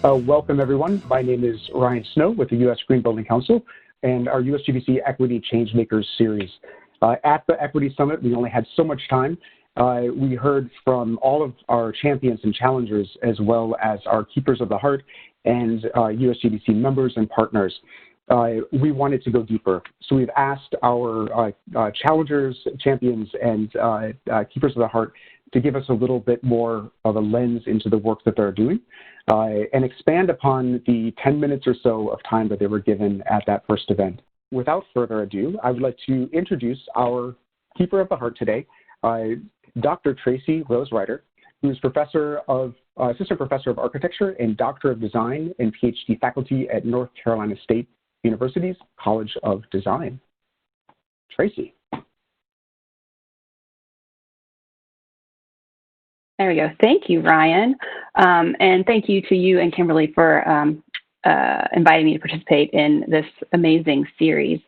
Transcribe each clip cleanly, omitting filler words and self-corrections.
Welcome, everyone. My name is Ryan Snow with the U.S. Green Building Council and our USGBC Equity Changemakers series. At the Equity Summit, we only had so much time. We heard from all of our champions and challengers, as well as our keepers of the heart and USGBC members and partners. We wanted to go deeper. So we've asked our challengers, champions, and keepers of the heart to give us a little bit more of a lens into the work that they're doing and expand upon the 10 minutes or so of time that they were given at that first event. Without further ado, I would like to introduce our keeper of the heart today, Dr. Traci Rider, who is Assistant Professor of Architecture and Doctor of Design and PhD faculty at North Carolina State University's College of Design. Traci. There we go. Thank you, Ryan. And thank you to you and Kimberly for inviting me to participate in this amazing series.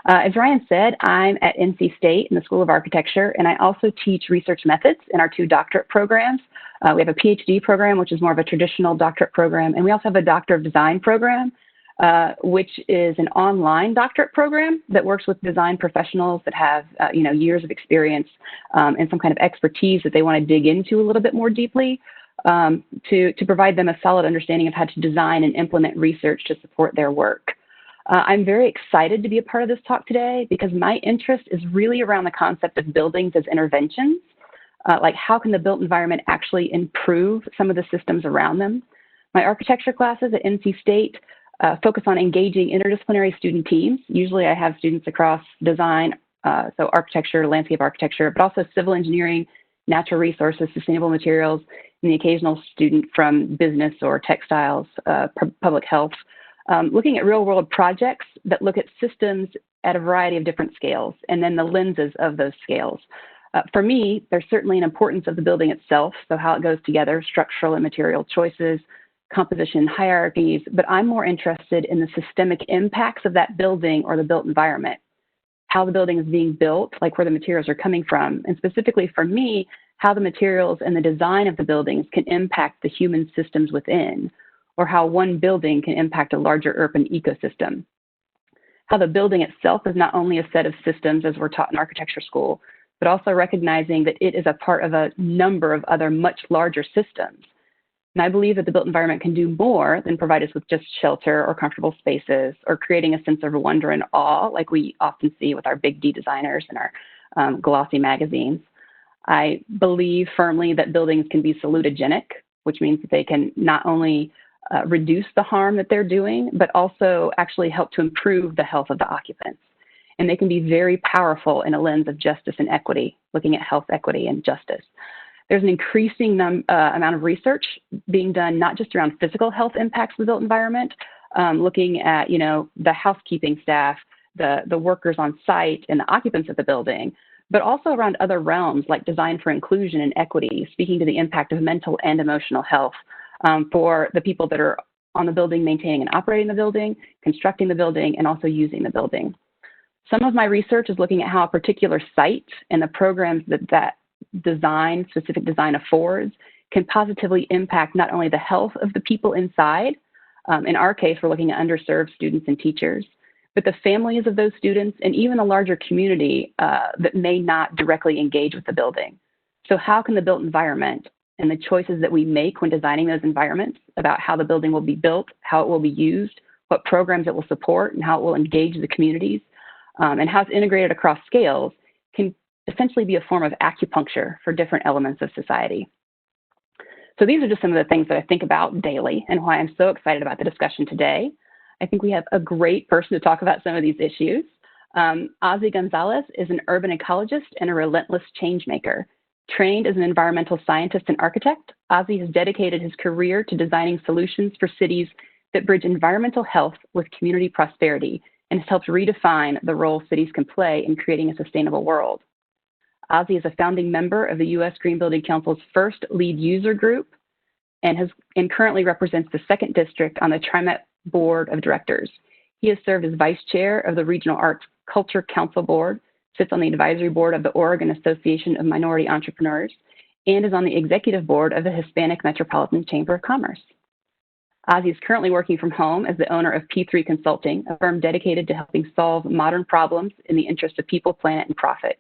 As Ryan said, I'm at NC State in the School of Architecture, and I also teach research methods in our 2 doctorate programs. We have a PhD program, which is more of a traditional doctorate program, and we also have a Doctor of Design program, which is an online doctorate program that works with design professionals that have years of experience and some kind of expertise that they want to dig into a little bit more deeply to provide them a solid understanding of how to design and implement research to support their work. I'm very excited to be a part of this talk today because my interest is really around the concept of buildings as interventions, like how can the built environment actually improve some of the systems around them. My architecture classes at NC State focus on engaging interdisciplinary student teams. Usually I have students across design, so architecture, landscape architecture, but also civil engineering, natural resources, sustainable materials, and the occasional student from business or textiles, public health, looking at real world projects that look at systems at a variety of different scales, and then the lenses of those scales. For me, there's certainly an importance of the building itself, so how it goes together, structural and material choices, composition hierarchies, but I'm more interested in the systemic impacts of that building or the built environment, how the building is being built, like where the materials are coming from, and specifically for me, how the materials and the design of the buildings can impact the human systems within, or how one building can impact a larger urban ecosystem. How the building itself is not only a set of systems as we're taught in architecture school, but also recognizing that it is a part of a number of other much larger systems. And I believe that the built environment can do more than provide us with just shelter or comfortable spaces or creating a sense of wonder and awe like we often see with our big D designers and our glossy magazines. I believe firmly that buildings can be salutogenic, which means that they can not only reduce the harm that they're doing, but also actually help to improve the health of the occupants. And they can be very powerful in a lens of justice and equity, looking at health, equity, and justice. There's an increasing amount of research being done, not just around physical health impacts of the built environment, looking at, the housekeeping staff, the workers on site and the occupants of the building, but also around other realms like design for inclusion and equity, speaking to the impact of mental and emotional health for the people that are on the building, maintaining and operating the building, constructing the building, and also using the building. Some of my research is looking at how a particular site and the programs that specific design affords can positively impact not only the health of the people inside, in our case, we're looking at underserved students and teachers, but the families of those students and even the larger community that may not directly engage with the building. So how can the built environment and the choices that we make when designing those environments about how the building will be built, how it will be used, what programs it will support, and how it will engage the communities, and how it's integrated across scales can essentially be a form of acupuncture for different elements of society. So these are just some of the things that I think about daily and why I'm so excited about the discussion today. I think we have a great person to talk about some of these issues. Ozzie Gonzalez is an urban ecologist and a relentless change maker. Trained as an environmental scientist and architect, Ozzie has dedicated his career to designing solutions for cities that bridge environmental health with community prosperity and has helped redefine the role cities can play in creating a sustainable world. Ozzie is a founding member of the U.S. Green Building Council's first lead user group and currently represents the 2nd District on the TriMet Board of Directors. He has served as vice chair of the Regional Arts Culture Council Board, sits on the advisory board of the Oregon Association of Minority Entrepreneurs, and is on the executive board of the Hispanic Metropolitan Chamber of Commerce. Ozzie is currently working from home as the owner of P3 Consulting, a firm dedicated to helping solve modern problems in the interest of people, planet, and profit.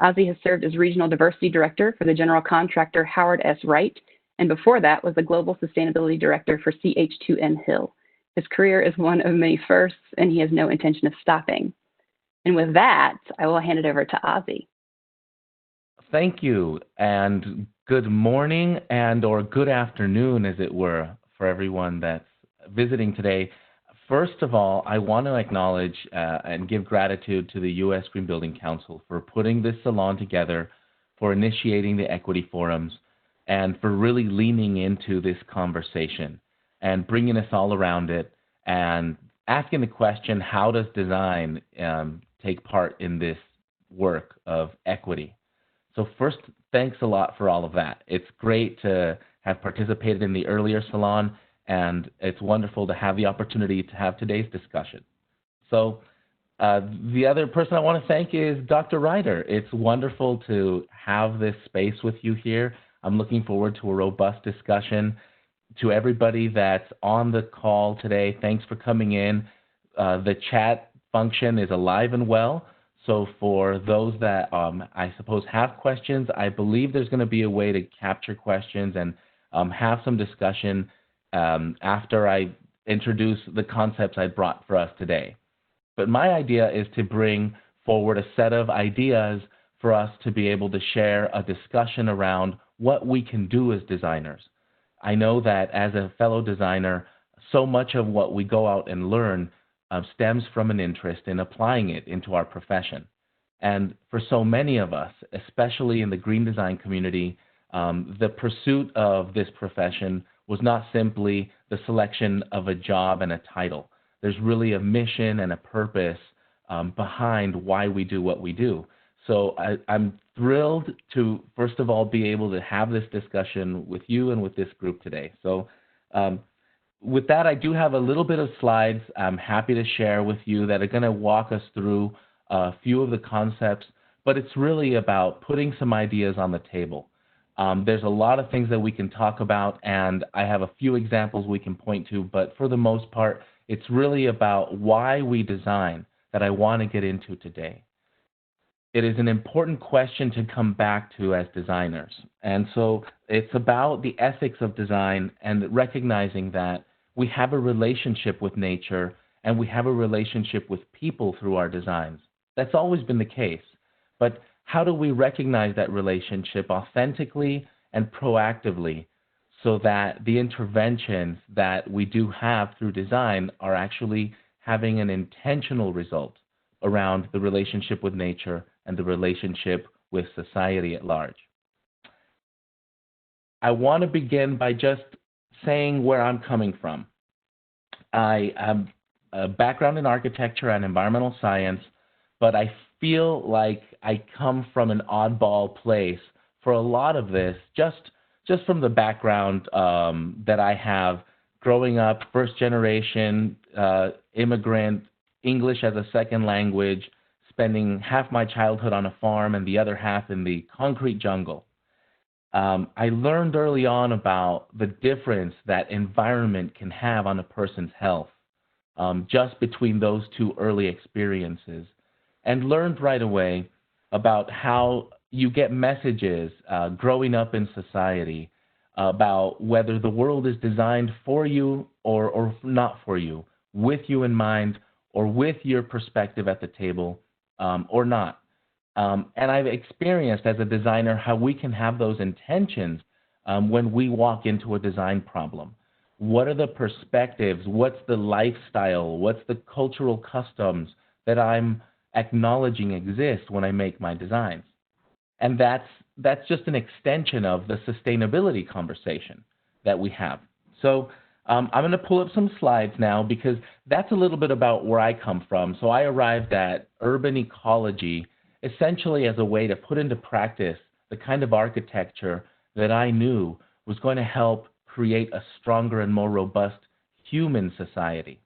Ozzie has served as Regional Diversity Director for the general contractor Howard S. Wright, and before that was the Global Sustainability Director for CH2N Hill. His career is one of many firsts, and he has no intention of stopping. And with that, I will hand it over to Ozzie. Thank you, and good morning or good afternoon, as it were, for everyone that's visiting today. First of all, I want to acknowledge and give gratitude to the U.S. Green Building Council for putting this salon together, for initiating the equity forums, and for really leaning into this conversation and bringing us all around it and asking the question, how does design take part in this work of equity? So first, thanks a lot for all of that. It's great to have participated in the earlier salon, and it's wonderful to have the opportunity to have today's discussion. So the other person I want to thank is Dr. Rider. It's wonderful to have this space with you here. I'm looking forward to a robust discussion. To everybody that's on the call today, thanks for coming in. The chat function is alive and well. So for those that I suppose have questions, I believe there's going to be a way to capture questions and have some discussion after I introduce the concepts I brought for us today. But my idea is to bring forward a set of ideas for us to be able to share a discussion around what we can do as designers. I know that as a fellow designer, so much of what we go out and learn stems from an interest in applying it into our profession. And for so many of us, especially in the green design community, the pursuit of this profession was not simply the selection of a job and a title. There's really a mission and a purpose behind why we do what we do. So I'm thrilled to, first of all, be able to have this discussion with you and with this group today. So with that, I do have a little bit of slides I'm happy to share with you that are going to walk us through a few of the concepts, but it's really about putting some ideas on the table. There's a lot of things that we can talk about, and I have a few examples we can point to, but for the most part, it's really about why we design that I want to get into today. It is an important question to come back to as designers, and so it's about the ethics of design and recognizing that we have a relationship with nature and we have a relationship with people through our designs. That's always been the case, but how do we recognize that relationship authentically and proactively so that the interventions that we do have through design are actually having an intentional result around the relationship with nature and the relationship with society at large? I want to begin by just saying where I'm coming from. I have a background in architecture and environmental science, but I feel like I come from an oddball place for a lot of this, just from the background that I have growing up, first generation immigrant, English as a second language, spending half my childhood on a farm and the other half in the concrete jungle. I learned early on about the difference that environment can have on a person's health, just between those two early experiences, and learned right away about how you get messages growing up in society about whether the world is designed for you or not for you, with you in mind, or with your perspective at the table, or not. And I've experienced as a designer how we can have those intentions when we walk into a design problem. What are the perspectives? What's the lifestyle? What's the cultural customs that I'm acknowledging exist when I make my designs? And that's just an extension of the sustainability conversation that we have. So I'm going to pull up some slides now because that's a little bit about where I come from. So I arrived at urban ecology essentially as a way to put into practice the kind of architecture that I knew was going to help create a stronger and more robust human society.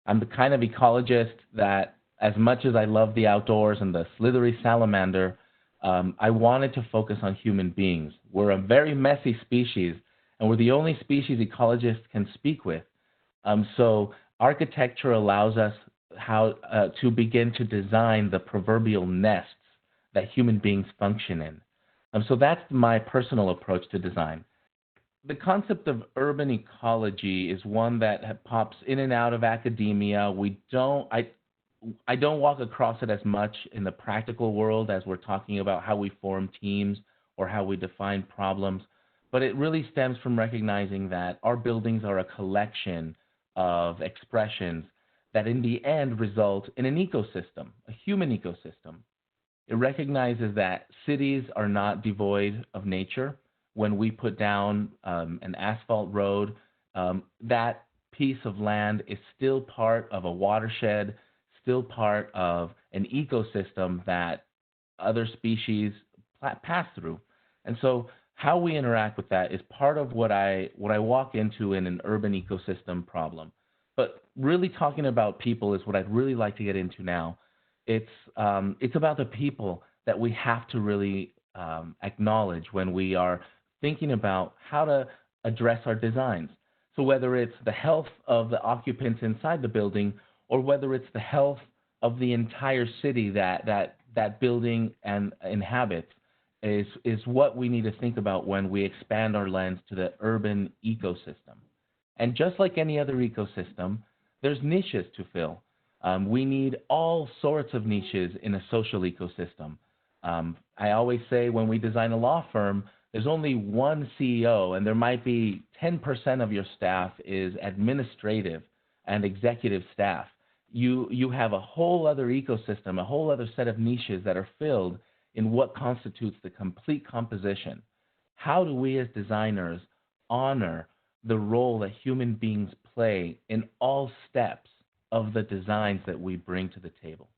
I'm the kind of ecologist that, as much as I love the outdoors and the slithery salamander, I wanted to focus on human beings. We're a very messy species, and we're the only species ecologists can speak with. So architecture allows us to begin to design the proverbial nests that human beings function in. So that's my personal approach to design. The concept of urban ecology is one that pops in and out of academia. I don't walk across it as much in the practical world as we're talking about how we form teams or how we define problems, but it really stems from recognizing that our buildings are a collection of expressions that in the end result in an ecosystem, a human ecosystem. It recognizes that cities are not devoid of nature. When we put down an asphalt road, that piece of land is still part of a watershed, still part of an ecosystem that other species pass through. And so how we interact with that is part of what I walk into in an urban ecosystem problem. But really talking about people is what I'd really like to get into now. It's about the people that we have to really acknowledge when we are thinking about how to address our designs. So whether it's the health of the occupants inside the building or whether it's the health of the entire city that building and inhabits is what we need to think about when we expand our lens to the urban ecosystem. And just like any other ecosystem, there's niches to fill. We need all sorts of niches in a social ecosystem. I always say when we design a law firm, there's only one CEO, and there might be 10% of your staff is administrative and executive staff. You have a whole other ecosystem, a whole other set of niches that are filled in what constitutes the complete composition. How do we as designers honor the role that human beings play in all steps of the designs that we bring to the table?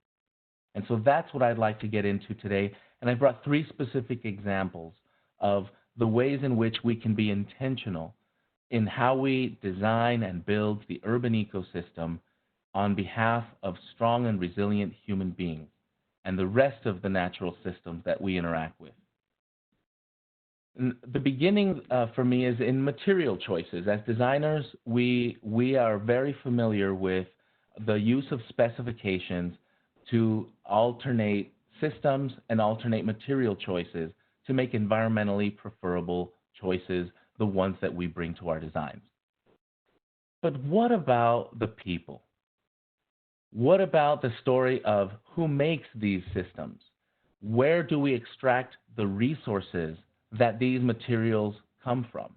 And so that's what I'd like to get into today. And I brought 3 specific examples of the ways in which we can be intentional in how we design and build the urban ecosystem on behalf of strong and resilient human beings and the rest of the natural systems that we interact with. And the beginning for me is in material choices. As designers, we are very familiar with the use of specifications to alternate systems and alternate material choices to make environmentally preferable choices, the ones that we bring to our designs. But what about the people? What about the story of who makes these systems? Where do we extract the resources that these materials come from?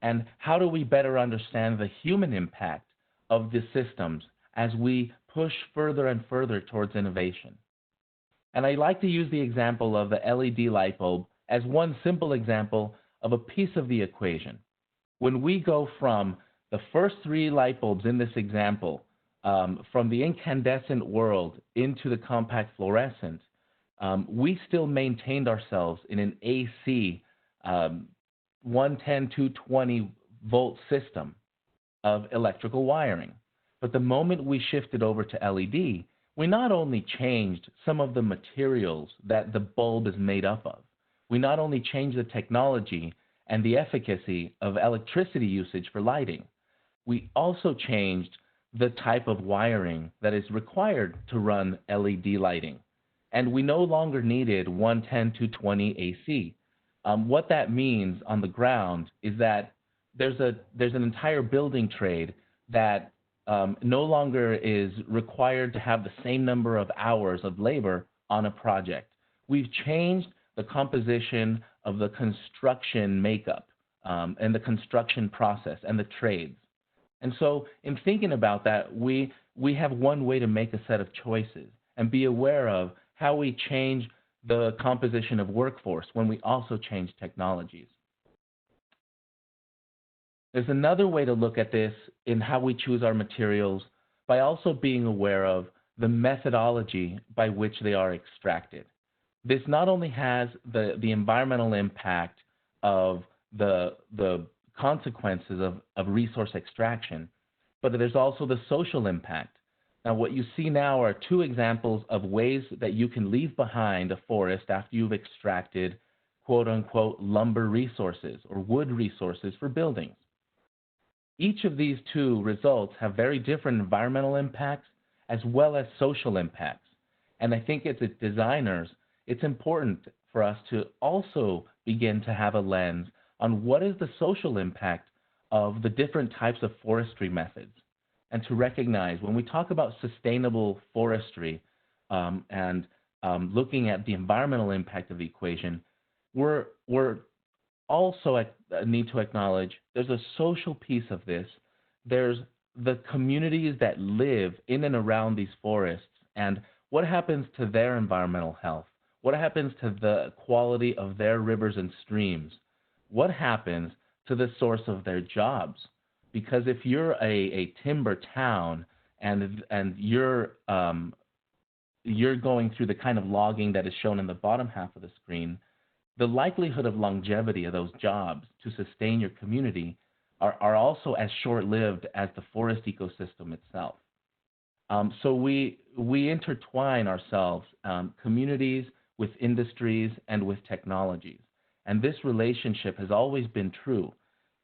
And how do we better understand the human impact of the systems as we push further and further towards innovation? And I like to use the example of the LED light bulb as one simple example of a piece of the equation. When we go from the first 3 light bulbs in this example, from the incandescent world into the compact fluorescent, we still maintained ourselves in an AC 110, 220 volt system of electrical wiring. But the moment we shifted over to LED, we not only changed some of the materials that the bulb is made up of, we not only changed the technology and the efficacy of electricity usage for lighting, we also changed the type of wiring that is required to run LED lighting. And we no longer needed 110, 220 AC. What that means on the ground is that there's an entire building trade that no longer is required to have the same number of hours of labor on a project. We've changed the composition of the construction makeup and the construction process and the trades. And so in thinking about that, we have one way to make a set of choices and be aware of how we change the composition of workforce when we also change technologies. There's another way to look at this in how we choose our materials by also being aware of the methodology by which they are extracted. This not only has the environmental impact of the consequences of resource extraction, but there's also the social impact. Now, what you see now are 2 examples of ways that you can leave behind a forest after you've extracted quote-unquote lumber resources or wood resources for buildings. Each of these two results have very different environmental impacts as well as social impacts. And I think as designers, it's important for us to also begin to have a lens on what is the social impact of the different types of forestry methods, and to recognize when we talk about sustainable forestry and looking at the environmental impact of the equation, we're also need to acknowledge there's a social piece of this. There's the communities that live in and around these forests and what happens to their environmental health, what happens to the quality of their rivers and streams, what happens to the source of their jobs. Because if you're a timber town and you're going through the kind of logging that is shown in the bottom half of the screen, the likelihood of longevity of those jobs to sustain your community are also as short-lived as the forest ecosystem itself. So we intertwine ourselves, communities with industries and with technologies. And this relationship has always been true.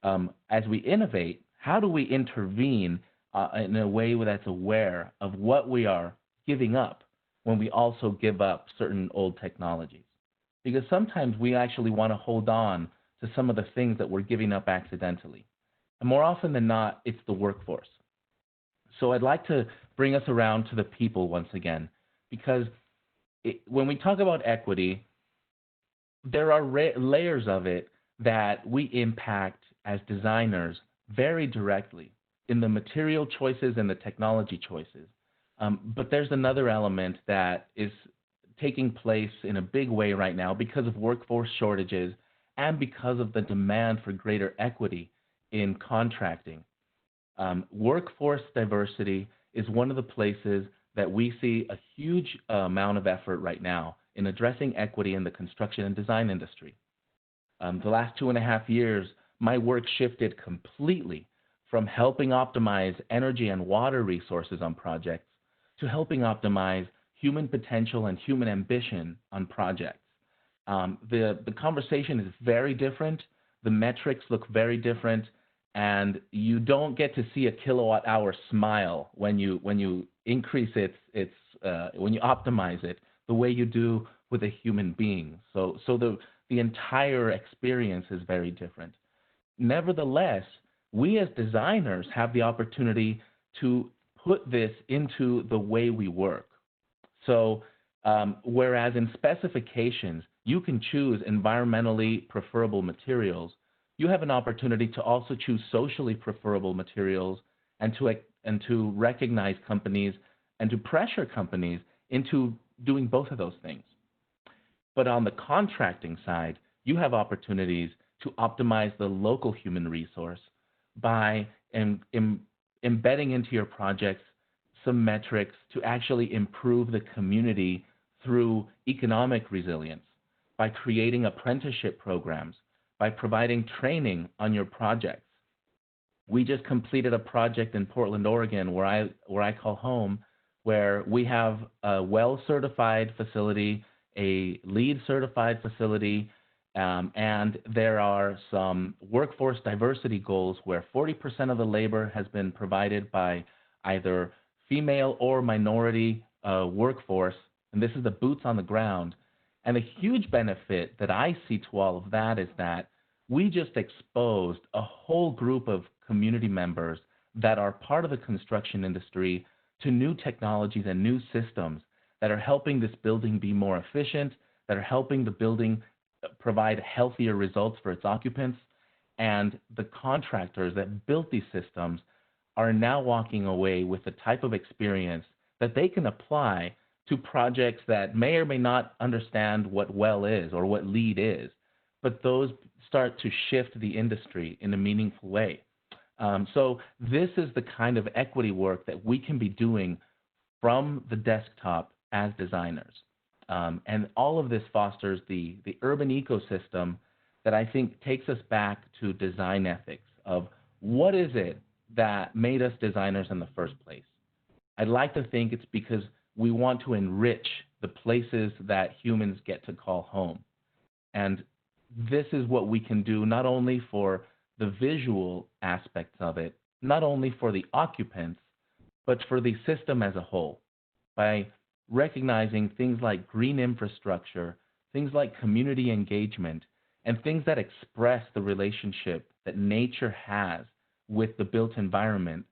As we innovate, how do we intervene in a way that's aware of what we are giving up when we also give up certain old technologies? Because sometimes we actually want to hold on to some of the things that we're giving up accidentally. And more often than not, it's the workforce. So I'd like to bring us around to the people once again, because when we talk about equity, there are layers of it that we impact as designers very directly in the material choices and the technology choices. But there's another element that is taking place in a big way right now because of workforce shortages and because of the demand for greater equity in contracting. Workforce diversity is one of the places that we see a huge amount of effort right now in addressing equity in the construction and design industry. The last 2.5 years, my work shifted completely from helping optimize energy and water resources on projects to helping optimize human potential and human ambition on projects. The conversation is very different. The metrics look very different, and you don't get to see a kilowatt-hour smile when you increase when you optimize it the way you do with a human being. So the entire experience is very different. Nevertheless, we as designers have the opportunity to put this into the way we work. So whereas in specifications, you can choose environmentally preferable materials, you have an opportunity to also choose socially preferable materials and to recognize companies and to pressure companies into doing both of those things. But on the contracting side, you have opportunities to optimize the local human resource by embedding into your projects some metrics to actually improve the community through economic resilience, by creating apprenticeship programs, by providing training on your projects. We just completed a project in Portland, Oregon, where I call home, where we have a well-certified facility, a LEED certified facility, and there are some workforce diversity goals where 40% of the labor has been provided by either female or minority workforce, and this is the boots on the ground. And the huge benefit that I see to all of that is that we just exposed a whole group of community members that are part of the construction industry to new technologies and new systems that are helping this building be more efficient, that are helping the building provide healthier results for its occupants. And the contractors that built these systems are now walking away with the type of experience that they can apply to projects that may or may not understand what WELL is or what LEED is, but those start to shift the industry in a meaningful way. So this is the kind of equity work that we can be doing from the desktop as designers. And all of this fosters the urban ecosystem that I think takes us back to design ethics of what is it that made us designers in the first place. I'd like to think it's because we want to enrich the places that humans get to call home. And this is what we can do not only for the visual aspects of it, not only for the occupants, but for the system as a whole, by recognizing things like green infrastructure, things like community engagement, and things that express the relationship that nature has with the built environment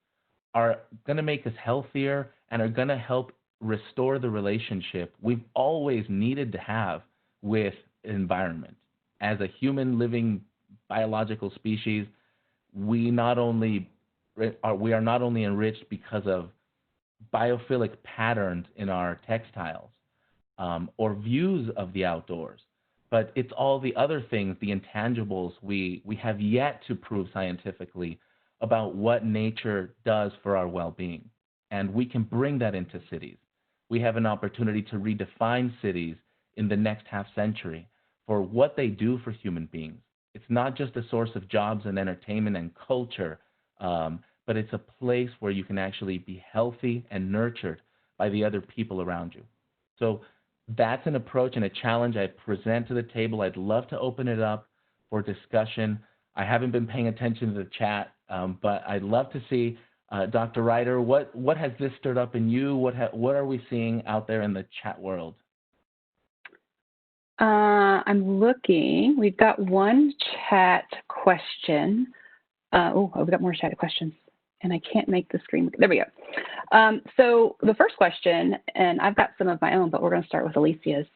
are going to make us healthier and are going to help restore the relationship we've always needed to have with environment. As a human living biological species, we are not only enriched because of biophilic patterns in our textiles or views of the outdoors, but it's all the other things, the intangibles we have yet to prove scientifically about what nature does for our well-being. And we can bring that into cities. We have an opportunity to redefine cities in the next half century for what they do for human beings. It's not just a source of jobs and entertainment and culture, but it's a place where you can actually be healthy and nurtured by the other people around you. So that's an approach and a challenge I present to the table. I'd love to open it up for discussion. I haven't been paying attention to the chat, but I'd love to see, Dr. Rider, what has this stirred up in you? What are we seeing out there in the chat world? I'm looking. We've got one chat question. We've got more chat questions, and I can't make the screen. There we go. So the first question, and I've got some of my own, but we're going to start with Alicia's.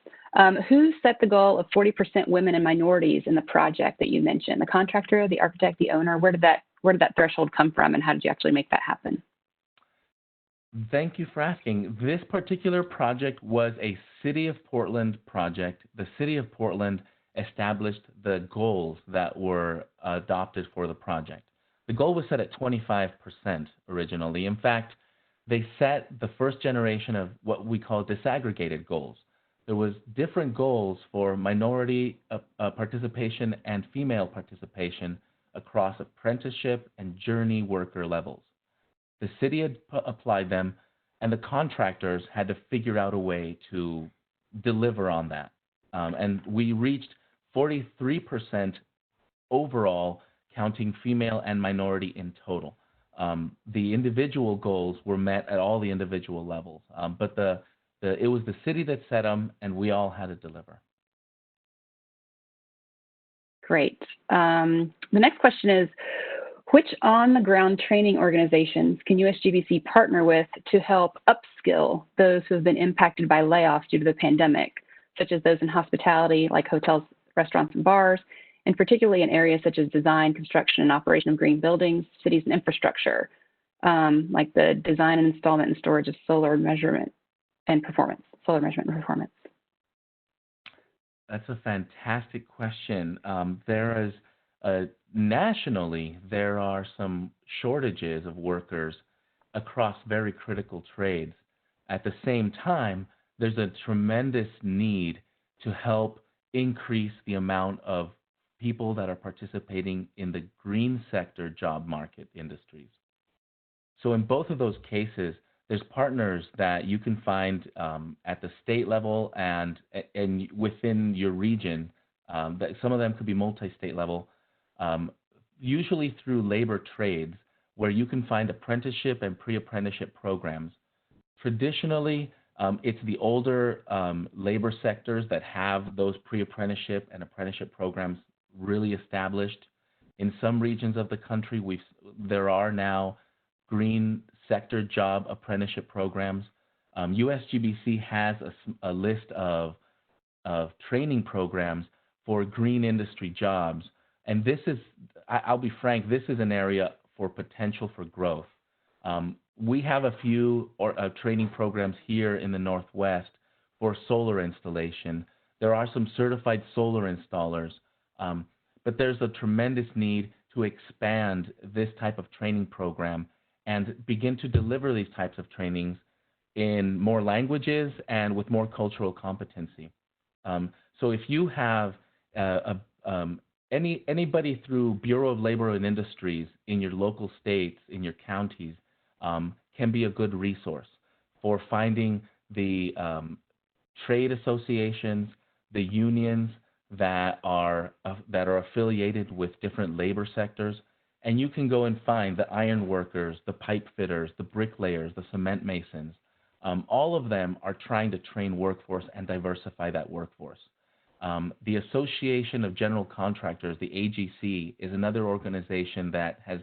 Who set the goal of 40% women and minorities in the project that you mentioned? The contractor, the architect, the owner? Where did that threshold come from, and how did you actually make that happen? Thank you for asking. This particular project was a City of Portland project. The City of Portland established the goals that were adopted for the project. The goal was set at 25% originally. In fact, they set the first generation of what we call disaggregated goals. There was different goals for minority participation and female participation across apprenticeship and journey worker levels. The city had applied them, and the contractors had to figure out a way to deliver on that. And we reached 43% overall, counting female and minority in total. The individual goals were met at all the individual levels, but it was the city that set them, and we all had to deliver. Great. The next question is, which on-the-ground training organizations can USGBC partner with to help upskill those who have been impacted by layoffs due to the pandemic, such as those in hospitality, like hotels, restaurants, and bars, and particularly in areas such as design, construction, and operation of green buildings, cities, and infrastructure, like the design and installment and storage of solar measurement and performance. That's a fantastic question. Nationally, there are some shortages of workers across very critical trades. At the same time, there's a tremendous need to help increase the amount of people that are participating in the green sector job market industries. So in both of those cases, there's partners that you can find at the state level and within your region. That some of them could be multi-state level, usually through labor trades, where you can find apprenticeship and pre-apprenticeship programs. Traditionally, it's the older labor sectors that have those pre-apprenticeship and apprenticeship programs really established. In some regions of the country, there are now green sector job apprenticeship programs. USGBC has a list of training programs for green industry jobs. And this is, I'll be frank, this is an area for potential for growth. We have a few training programs here in the Northwest for solar installation. There are some certified solar installers, but there's a tremendous need to expand this type of training program and begin to deliver these types of trainings in more languages and with more cultural competency. So if you have anybody through Bureau of Labor and Industries in your local states, in your counties, can be a good resource for finding the trade associations, the unions, that are affiliated with different labor sectors, and you can go and find the iron workers, the pipe fitters, the bricklayers, the cement masons. All of them are trying to train workforce and diversify that workforce. The Association of General Contractors, the AGC, is another organization that has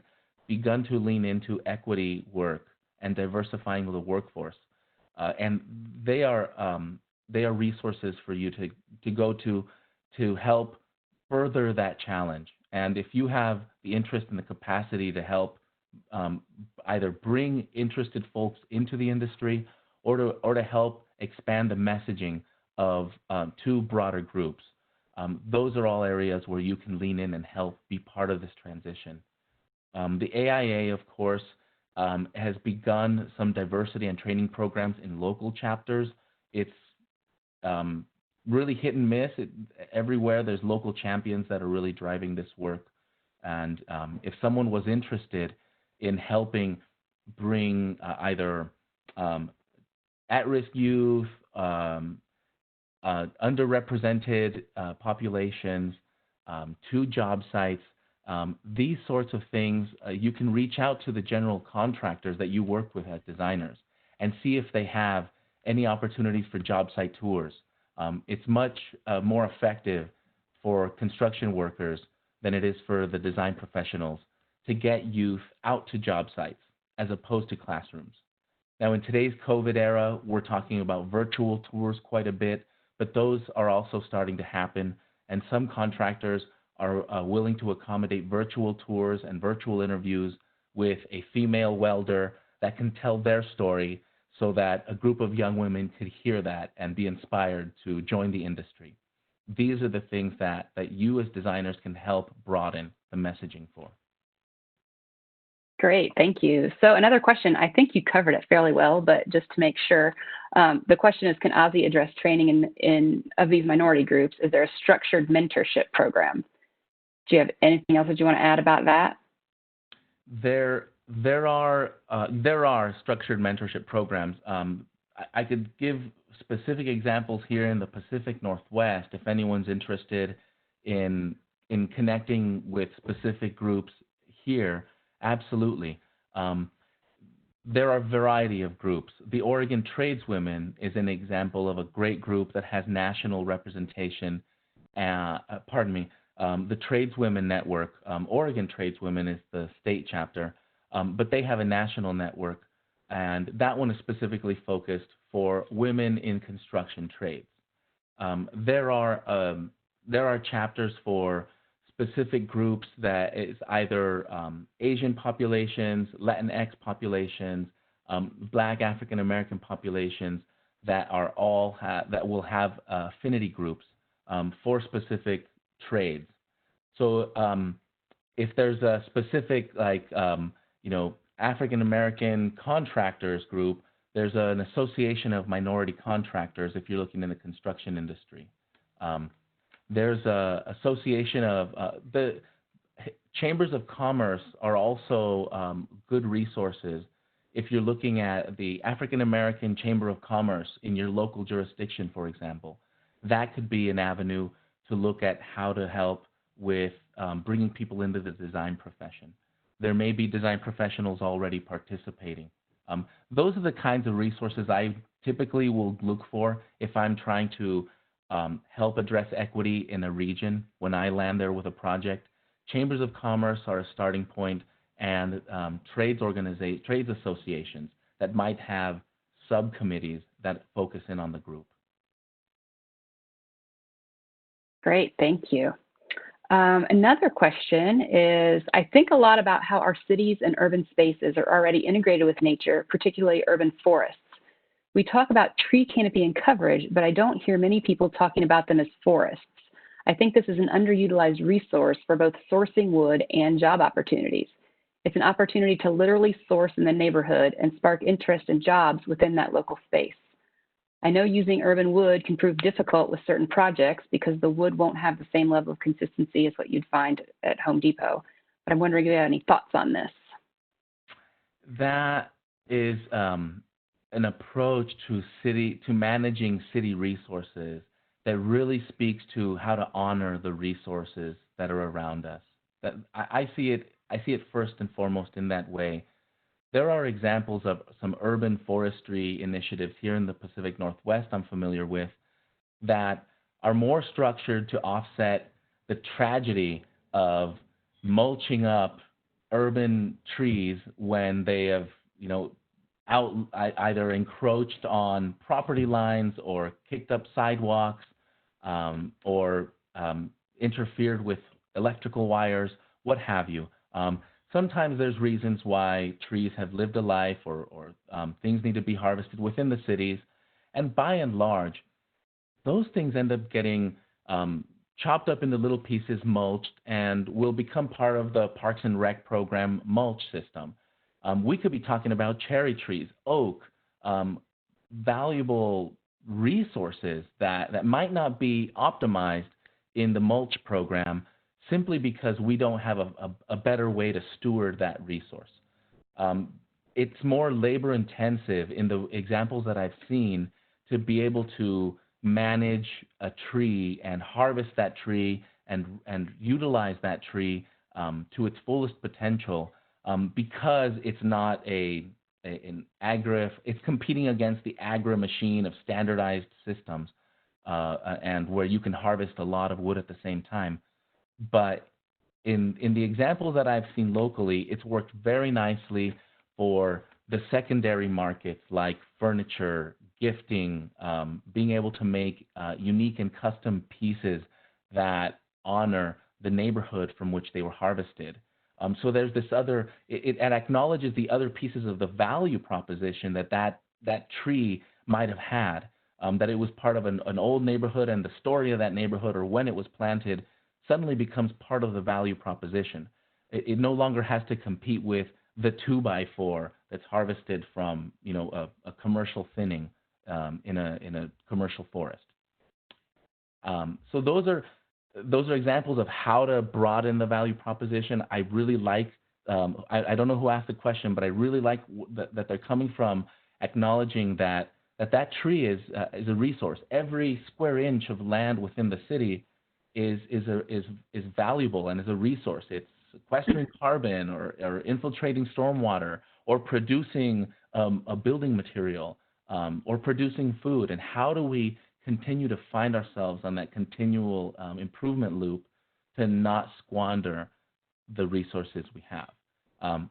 begun to lean into equity work and diversifying the workforce. And they are resources for you to go to help further that challenge. And if you have the interest and the capacity to help either bring interested folks into the industry or to help expand the messaging of two broader groups, those are all areas where you can lean in and help be part of this transition. The AIA, of course, has begun some diversity and training programs in local chapters. It's really hit and miss. Everywhere there's local champions that are really driving this work. And if someone was interested in helping bring either at-risk youth, underrepresented populations to job sites, these sorts of things, you can reach out to the general contractors that you work with as designers and see if they have any opportunities for job site tours. It's much more effective for construction workers than it is for the design professionals to get youth out to job sites as opposed to classrooms. Now, in today's COVID era, we're talking about virtual tours quite a bit, but those are also starting to happen, and some contractors are willing to accommodate virtual tours and virtual interviews with a female welder that can tell their story so that a group of young women could hear that and be inspired to join the industry. These are the things that you as designers can help broaden the messaging for. Great, thank you. So another question, I think you covered it fairly well, but just to make sure, the question is, can Ozzie address training of these minority groups? Is there a structured mentorship program? Do you have anything else that you want to add about that? There are structured mentorship programs. I could give specific examples here in the Pacific Northwest if anyone's interested in connecting with specific groups here. Absolutely. There are a variety of groups. The Oregon Tradeswomen is an example of a great group that has national representation. The Tradeswomen Network, Oregon Tradeswomen is the state chapter, but they have a national network, and that one is specifically focused for women in construction trades. There are chapters for specific groups that is either Asian populations, Latinx populations, Black African American populations that will have affinity groups for specific trades. So if there's a specific African American contractors group, there's an association of minority contractors if you're looking in the construction industry. There's a association of the chambers of commerce are also good resources if you're looking at the African American Chamber of Commerce in your local jurisdiction, for example. That could be an avenue to look at how to help with bringing people into the design profession. There may be design professionals already participating. Those are the kinds of resources I typically will look for if I'm trying to help address equity in a region when I land there with a project. Chambers of Commerce are a starting point, and trades associations that might have subcommittees that focus in on the group. Great, thank you. Another question is, I think a lot about how our cities and urban spaces are already integrated with nature, particularly urban forests. We talk about tree canopy and coverage, but I don't hear many people talking about them as forests. I think this is an underutilized resource for both sourcing wood and job opportunities. It's an opportunity to literally source in the neighborhood and spark interest and jobs within that local space. I know using urban wood can prove difficult with certain projects because the wood won't have the same level of consistency as what you'd find at Home Depot, but I'm wondering if you have any thoughts on this. That is an approach to managing city resources that really speaks to how to honor the resources that are around us. That I see it first and foremost in that way. There are examples of some urban forestry initiatives here in the Pacific Northwest I'm familiar with that are more structured to offset the tragedy of mulching up urban trees when they have, either encroached on property lines or kicked up sidewalks, or interfered with electrical wires, what have you. Sometimes there's reasons why trees have lived a life or things need to be harvested within the cities. And by and large, those things end up getting chopped up into little pieces, mulched, and will become part of the Parks and Rec program mulch system. We could be talking about cherry trees, oak, valuable resources that might not be optimized in the mulch program simply because we don't have a better way to steward that resource. It's more labor intensive in the examples that I've seen to be able to manage a tree and harvest that tree and utilize that tree to its fullest potential because it's not an it's competing against the agri-machine of standardized systems and where you can harvest a lot of wood at the same time. But in the examples that I've seen locally, it's worked very nicely for the secondary markets like furniture, gifting, being able to make unique and custom pieces that honor the neighborhood from which they were harvested. So there's this other, it acknowledges the other pieces of the value proposition that tree might have had, that it was part of an old neighborhood and the story of that neighborhood or when it was planted suddenly becomes part of the value proposition. It no longer has to compete with the 2x4 that's harvested from a commercial thinning in a commercial forest. So those are examples of how to broaden the value proposition. I really like. I don't know who asked the question, but I really like that they're coming from acknowledging that tree is a resource. Every square inch of land within the city is valuable and is a resource. It's sequestering carbon or infiltrating stormwater or producing a building material or producing food. And how do we continue to find ourselves on that continual improvement loop to not squander the resources we have?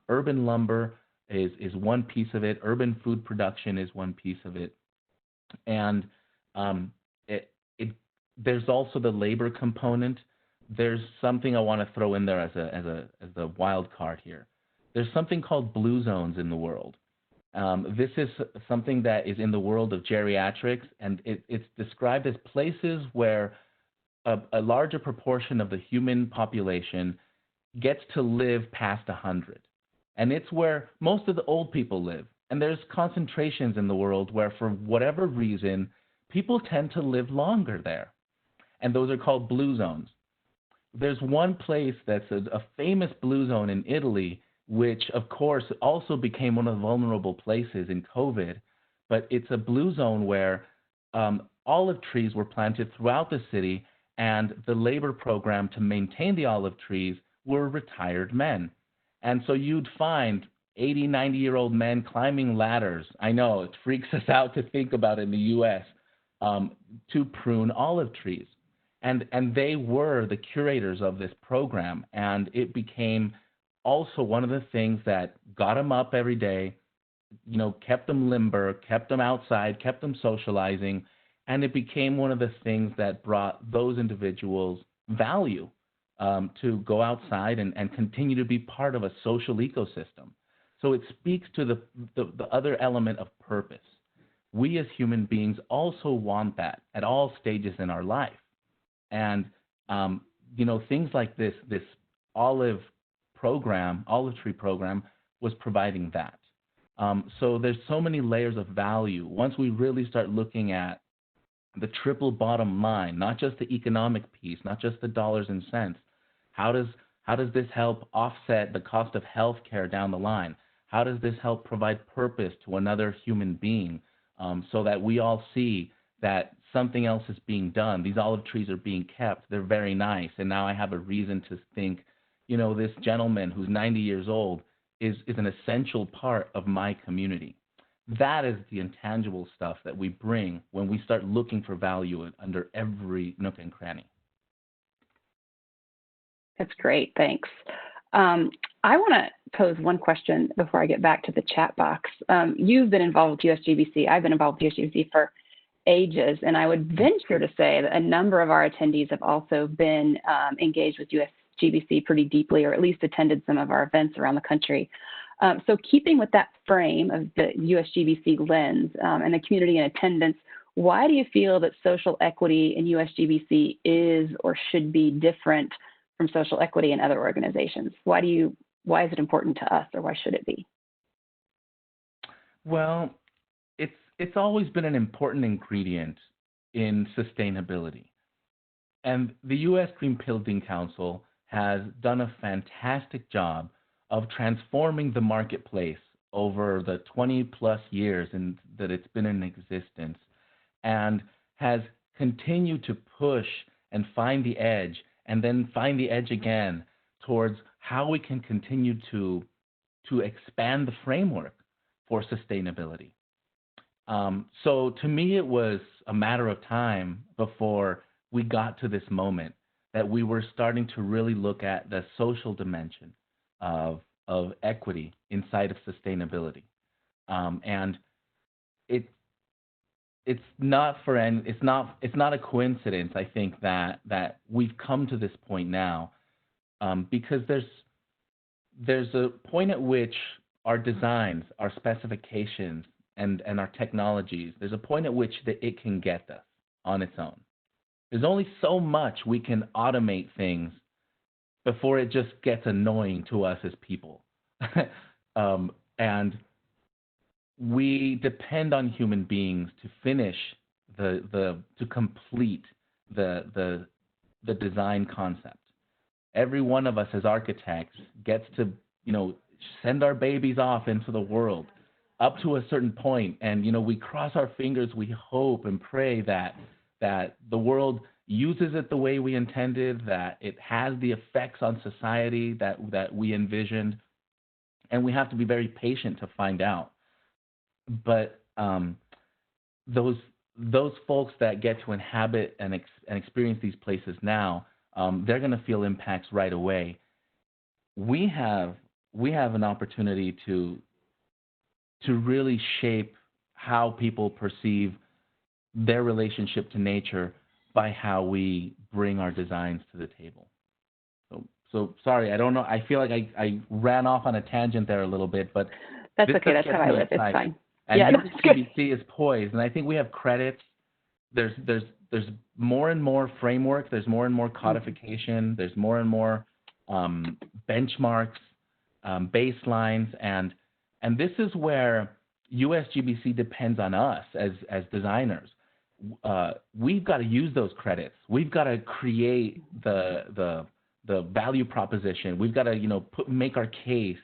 Urban lumber is one piece of it. Urban food production is one piece of it. And there's also the labor component. There's something I want to throw in there as the wild card here. There's something called blue zones in the world. This is something that is in the world of geriatrics, and it's described as places where a larger proportion of the human population gets to live past 100. And it's where most of the old people live. And there's concentrations in the world where, for whatever reason, people tend to live longer there. And those are called blue zones. There's one place that's a famous blue zone in Italy, which, of course, also became one of the vulnerable places in COVID. But it's a blue zone where olive trees were planted throughout the city, and the labor program to maintain the olive trees were retired men. And so you'd find 80, 90-year-old men climbing ladders. I know, it freaks us out to think about in the U.S., to prune olive trees. And they were the curators of this program, and it became also one of the things that got them up every day, kept them limber, kept them outside, kept them socializing, and it became one of the things that brought those individuals value to go outside and continue to be part of a social ecosystem. So it speaks to the other element of purpose. We as human beings also want that at all stages in our life. And, things like this olive tree program was providing that. So there's so many layers of value. Once we really start looking at the triple bottom line, not just the economic piece, not just the dollars and cents, how does this help offset the cost of health care down the line? How does this help provide purpose to another human being so that we all see that something else is being done. These olive trees are being kept. They're very nice. And now I have a reason to think, this gentleman who's 90 years old is an essential part of my community. That is the intangible stuff that we bring when we start looking for value under every nook and cranny. That's great. Thanks. I want to pose one question before I get back to the chat box. You've been involved with USGBC. I've been involved with USGBC for ages, and I would venture to say that a number of our attendees have also been engaged with USGBC pretty deeply, or at least attended some of our events around the country. So keeping with that frame of the USGBC lens and the community in attendance, why do you feel that social equity in USGBC is or should be different from social equity in other organizations? Why is it important to us, or why should it be? Well, it's always been an important ingredient in sustainability. And the U.S. Green Building Council has done a fantastic job of transforming the marketplace over the 20-plus years that it's been in existence, and has continued to push and find the edge, and then find the edge again towards how we can continue to expand the framework for sustainability. So to me, it was a matter of time before we got to this moment that we were starting to really look at the social dimension of equity inside of sustainability. And it's not a coincidence, I think, that we've come to this point now, because there's a point at which our designs, our specifications, and our technologies, there's a point at which that it can get us on its own. There's only so much we can automate things before it just gets annoying to us as people. And we depend on human beings to finish to complete the design concept. Every one of us as architects gets to, send our babies off into the world up to a certain point, and we cross our fingers, we hope and pray that the world uses it the way we intended, that it has the effects on society that we envisioned, and we have to be very patient to find out. But those folks that get to inhabit and experience these places now, they're going to feel impacts right away. We have an opportunity to really shape how people perceive their relationship to nature by how we bring our designs to the table. So sorry, I don't know. I feel like I ran off on a tangent there a little bit, but that's okay. That's how I live. It's fine. And USGBC is poised, and I think we have credits. There's more and more framework. There's more and more codification. There's more and more benchmarks, baselines, and this is where USGBC depends on us as designers. We've got to use those credits. We've got to create the value proposition. We've got to make our case.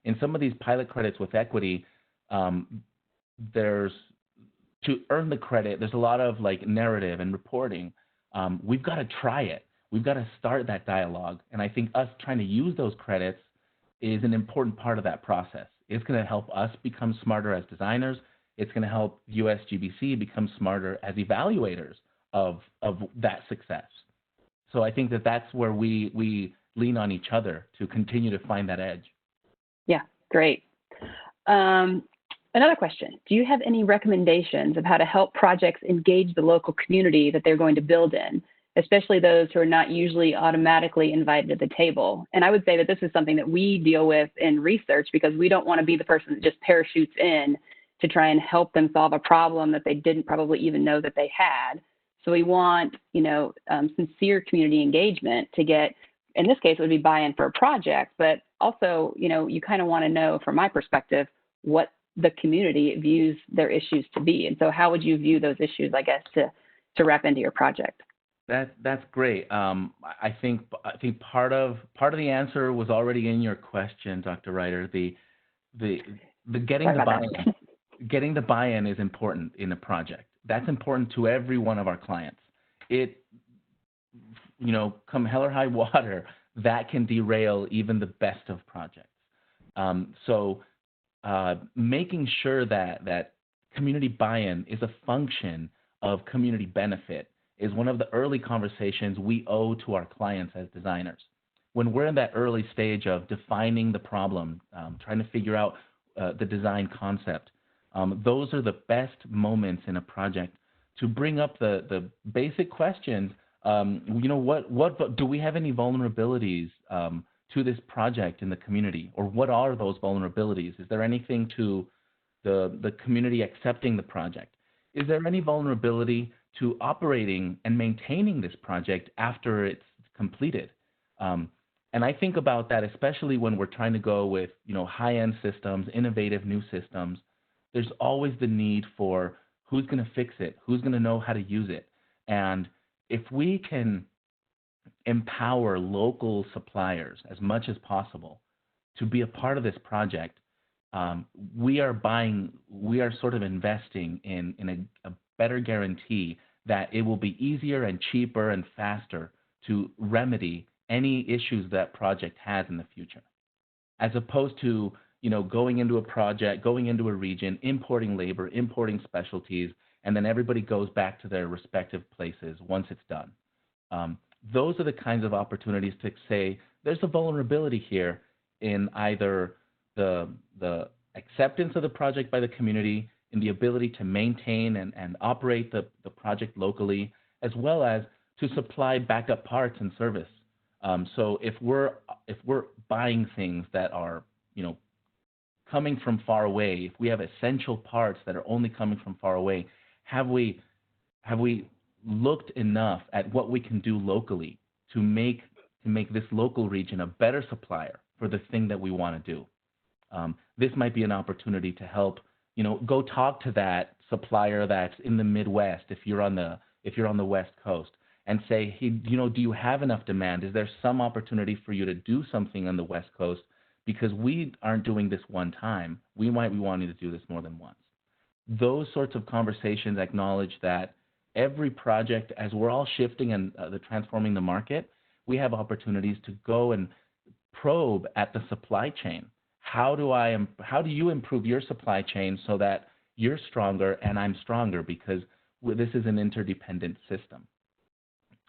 In some of these pilot credits with equity, there's to earn the credit. There's a lot of narrative and reporting. We've got to try it. We've got to start that dialogue, and I think us trying to use those credits is an important part of that process. It's going to help us become smarter as designers. It's going to help USGBC become smarter as evaluators of that success. So I think that's where we lean on each other to continue to find that edge. Yeah, great. Another question. Do you have any recommendations of how to help projects engage the local community that they're going to build in, especially those who are not usually automatically invited to the table? And I would say that this is something that we deal with in research, because we don't want to be the person that just parachutes in to try and help them solve a problem that they didn't probably even know that they had. So we want, sincere community engagement to get, in this case, it would be buy-in for a project, but also, you kind of want to know, from my perspective, what the community views their issues to be. And so how would you view those issues, I guess, to wrap into your project? That's great. I think part of the answer was already in your question, Dr. Rider. The getting the buy-in is important in a project. That's important to every one of our clients. It, come hell or high water, that can derail even the best of projects. So making sure that community buy-in is a function of community benefit is one of the early conversations we owe to our clients as designers. When we're in that early stage of defining the problem, trying to figure out the design concept, those are the best moments in a project to bring up the basic questions. What do we have any vulnerabilities to this project in the community, or what are those vulnerabilities? Is there anything to the community accepting the project? Is there any vulnerability to operating and maintaining this project after it's completed? And I think about that, especially when we're trying to go with high-end systems, innovative new systems. There's always the need for who's going to fix it, who's going to know how to use it. And if we can empower local suppliers as much as possible to be a part of this project, we are sort of investing in a better guarantee that it will be easier and cheaper and faster to remedy any issues that project has in the future, as opposed to going into a project, going into a region, importing labor, importing specialties, and then everybody goes back to their respective places once it's done. Those are the kinds of opportunities to say there's a vulnerability here in either the acceptance of the project by the community, in the ability to maintain and operate the project locally, as well as to supply backup parts and service. So if we're buying things that are coming from far away, if we have essential parts that are only coming from far away, have we looked enough at what we can do locally to make this local region a better supplier for the thing that we want to do? This might be an opportunity to help, go talk to that supplier that's in the Midwest if you're on the West Coast, and say, hey, do you have enough demand? Is there some opportunity for you to do something on the West Coast? Because we aren't doing this one time. We might be wanting to do this more than once. Those sorts of conversations acknowledge that every project, as we're all shifting and transforming the market, we have opportunities to go and probe at the supply chain. How do you improve your supply chain so that you're stronger and I'm stronger, because this is an interdependent system?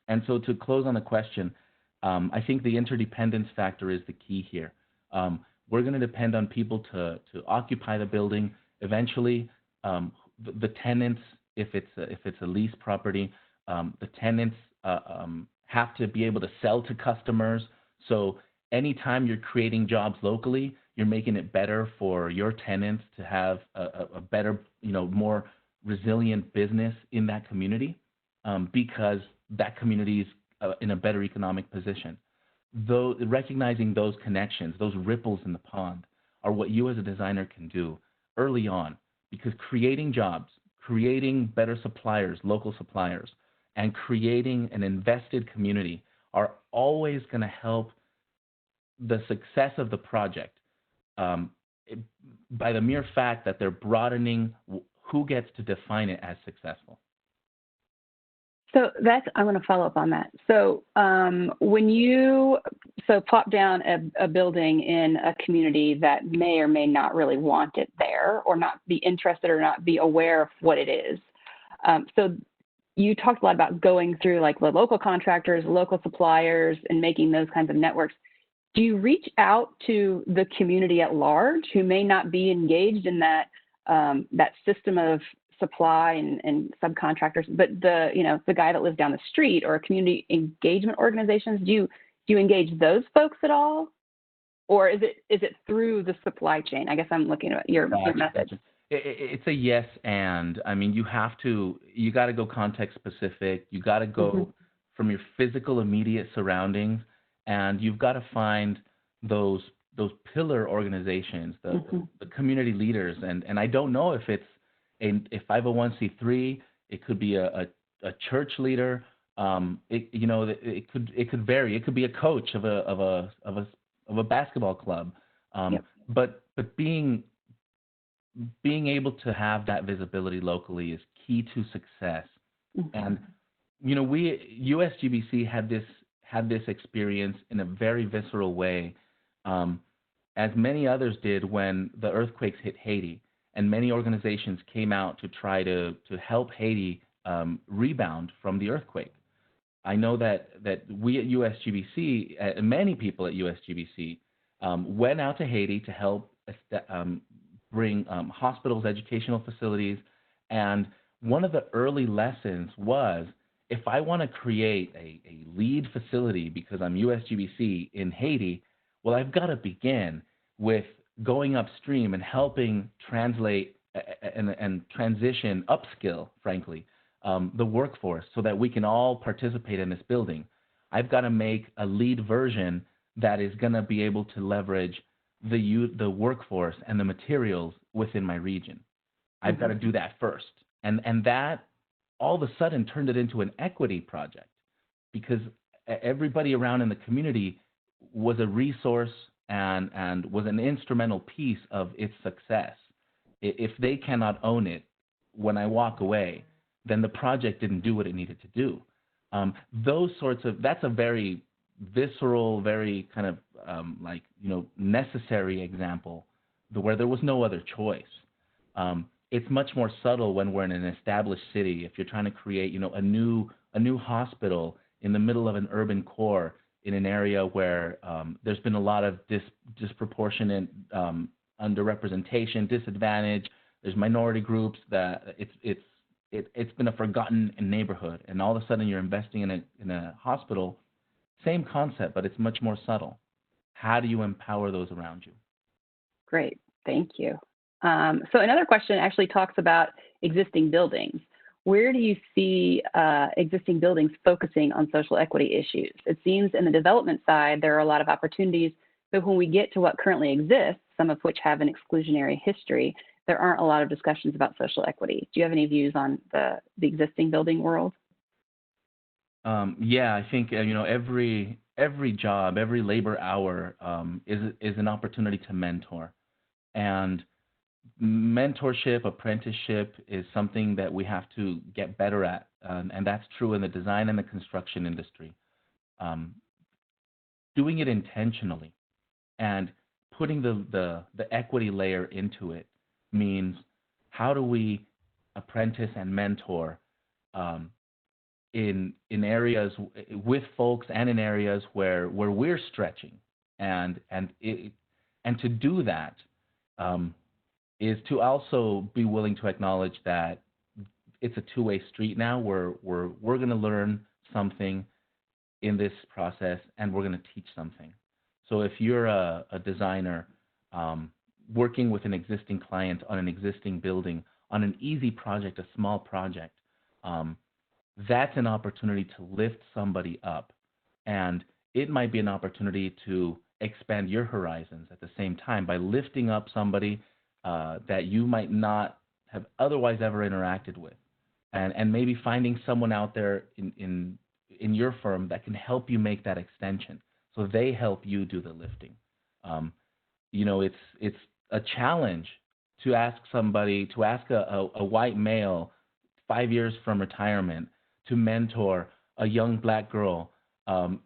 And so to close on the question, I think the interdependence factor is the key here. We're going to depend on people to occupy the building. Eventually, the tenants, if it's a lease property, the tenants have to be able to sell to customers. So anytime you're creating jobs locally, you're making it better for your tenants to have a better, more resilient business in that community, because that community is in a better economic position. Though recognizing those connections, those ripples in the pond, are what you as a designer can do early on, because creating jobs, creating better suppliers, local suppliers, and creating an invested community are always going to help the success of the project by the mere fact that they're broadening who gets to define it as successful. So I want to follow up on that. So when you plop down a building in a community that may or may not really want it there, or not be interested or not be aware of what it is. So you talked a lot about going through like the local contractors, local suppliers, and making those kinds of networks. Do you reach out to the community at large who may not be engaged in that system of supply and subcontractors, but the guy that lives down the street, or community engagement organizations? Do you engage those folks at all, or is it through the supply chain? I guess I'm looking at your method. It's a yes, and I mean you got to go context specific. You got to go from your physical immediate surroundings, and you've got to find those pillar organizations, the community leaders, and I don't know if it's a 501c3, it could be a church leader. It could vary. It could be a coach of a basketball club. But being able to have that visibility locally is key to success. Mm-hmm. And USGBC had this experience in a very visceral way, as many others did when the earthquakes hit Haiti, and many organizations came out to try to help Haiti rebound from the earthquake. I know that we at USGBC, and many people at USGBC, went out to Haiti to help bring hospitals, educational facilities, and one of the early lessons was, if I want to create a LEED facility because I'm USGBC in Haiti, well, I've got to begin with going upstream and helping translate and transition, upskill, frankly, the workforce so that we can all participate in this building. I've got to make a LEED version that is going to be able to leverage the workforce and the materials within my region. I've got to do that first. And that all of a sudden turned it into an equity project, because everybody around in the community was a resource and was an instrumental piece of its success. If they cannot own it when I walk away, then the project didn't do what it needed to do. That's a very visceral, very kind of necessary example where there was no other choice. It's much more subtle when we're in an established city. If you're trying to create, a new hospital in the middle of an urban core in an area where there's been a lot of disproportionate underrepresentation, disadvantage. There's minority groups that it's been a forgotten neighborhood, and all of a sudden you're investing in a hospital. Same concept, but it's much more subtle. How do you empower those around you? Great, thank you. So another question actually talks about existing buildings. Where do you see existing buildings focusing on social equity issues? It seems in the development side, there are a lot of opportunities, but when we get to what currently exists, some of which have an exclusionary history, there aren't a lot of discussions about social equity. Do you have any views on the existing building world? Yeah, I think every job, every labor hour is an opportunity to mentor, and mentorship, apprenticeship is something that we have to get better at, and that's true in the design and the construction industry. Doing it intentionally and putting the equity layer into it means, how do we apprentice and mentor in areas with folks and in areas where we're stretching, and to do that is to also be willing to acknowledge that it's a two-way street now. We're going to learn something in this process, and we're going to teach something. So if you're a designer working with an existing client on an existing building, on an easy project, a small project, that's an opportunity to lift somebody up. And it might be an opportunity to expand your horizons at the same time by lifting up somebody that you might not have otherwise ever interacted with, and maybe finding someone out there in your firm that can help you make that extension, so they help you do the lifting. It's a challenge to ask a white male 5 years from retirement to mentor a young black girl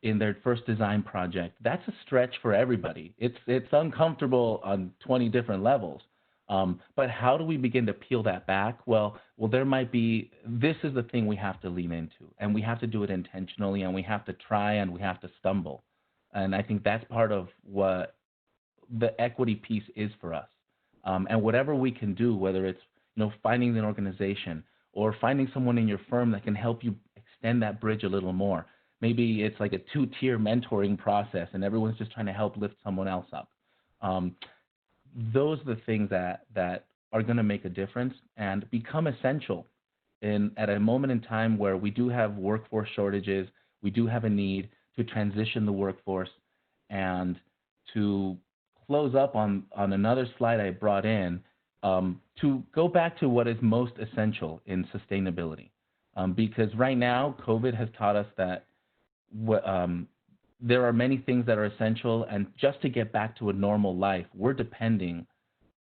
in their first design project. That's a stretch for everybody. It's uncomfortable on 20 different levels. But how do we begin to peel that back? Well, this is the thing we have to lean into, and we have to do it intentionally, and we have to try, and we have to stumble. And I think that's part of what the equity piece is for us. And whatever we can do, whether it's finding an organization or finding someone in your firm that can help you extend that bridge a little more. Maybe it's like a 2-tier mentoring process, and everyone's just trying to help lift someone else up. Those are the things that are going to make a difference and become essential at a moment in time where we do have workforce shortages, we do have a need to transition the workforce. And to close up on another slide I brought in, to go back to what is most essential in sustainability. Because right now, COVID has taught us that there are many things that are essential, and just to get back to a normal life, we're depending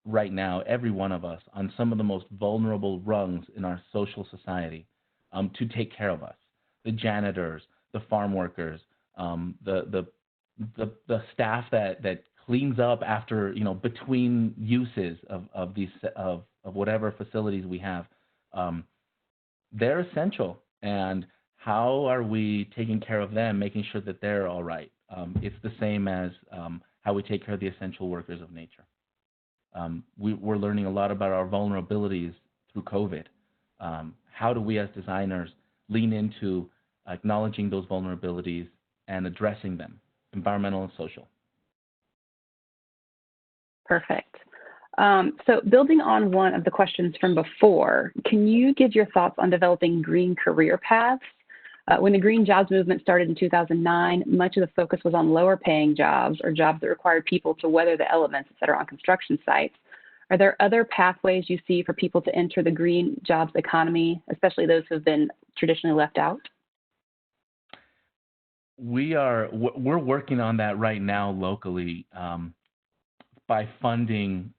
right now, every one of us, on some of the most vulnerable rungs in our social society to take care of us. The janitors, the farm workers, the staff that cleans up after, between uses of whatever facilities we have. They're essential. And how are we taking care of them, making sure that they're all right? It's the same as how we take care of the essential workers of nature. We're learning a lot about our vulnerabilities through COVID. How do we as designers lean into acknowledging those vulnerabilities and addressing them, environmental and social? Perfect. So building on one of the questions from before, can you give your thoughts on developing green career paths? When the green jobs movement started in 2009, much of the focus was on lower paying jobs or jobs that required people to weather the elements that are on construction sites. Are there other pathways you see for people to enter the green jobs economy, especially those who have been traditionally left out? We're working on that right now locally by funding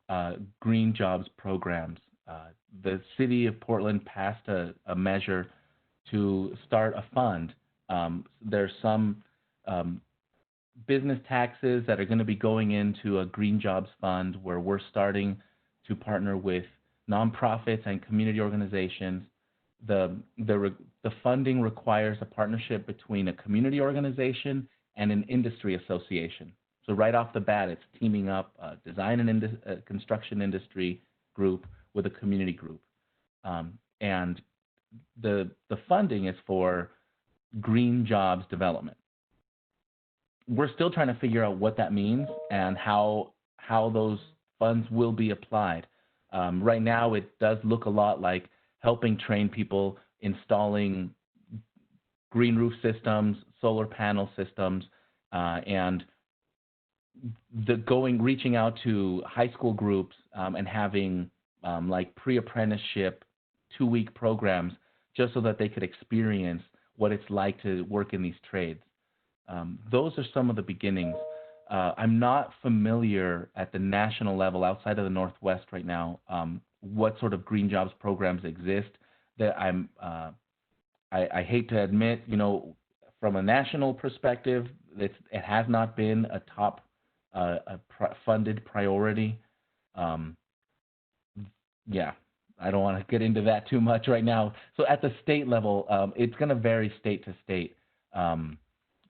green jobs programs. The city of Portland passed a measure to start a fund. There's some business taxes that are going to be going into a green jobs fund where we're starting to partner with nonprofits and community organizations. The funding requires a partnership between a community organization and an industry association. So right off the bat, it's teaming up a design and construction industry group with a community group. And the funding is for green jobs development. We're still trying to figure out what that means and how those funds will be applied. Right now, it does look a lot like helping train people installing green roof systems, solar panel systems, and reaching out to high school groups and having like pre-apprenticeship 2-week programs just so that they could experience what it's like to work in these trades. Those are some of the beginnings. I'm not familiar at the national level outside of the Northwest right now what sort of green jobs programs exist. That I hate to admit, from a national perspective, it has not been a top funded priority. Yeah, I don't want to get into that too much right now. So at the state level, it's going to vary state to state.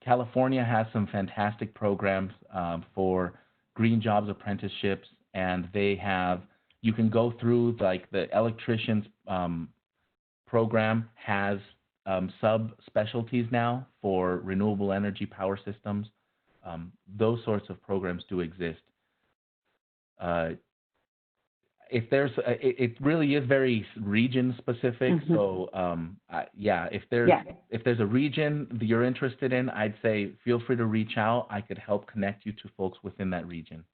California has some fantastic programs for green jobs apprenticeships, and you can go through, like the electrician's program has sub-specialties now for renewable energy power systems. Those sorts of programs do exist. If it really is very region specific. Mm-hmm. So if there's a region that you're interested in, I'd say feel free to reach out. I could help connect you to folks within that region.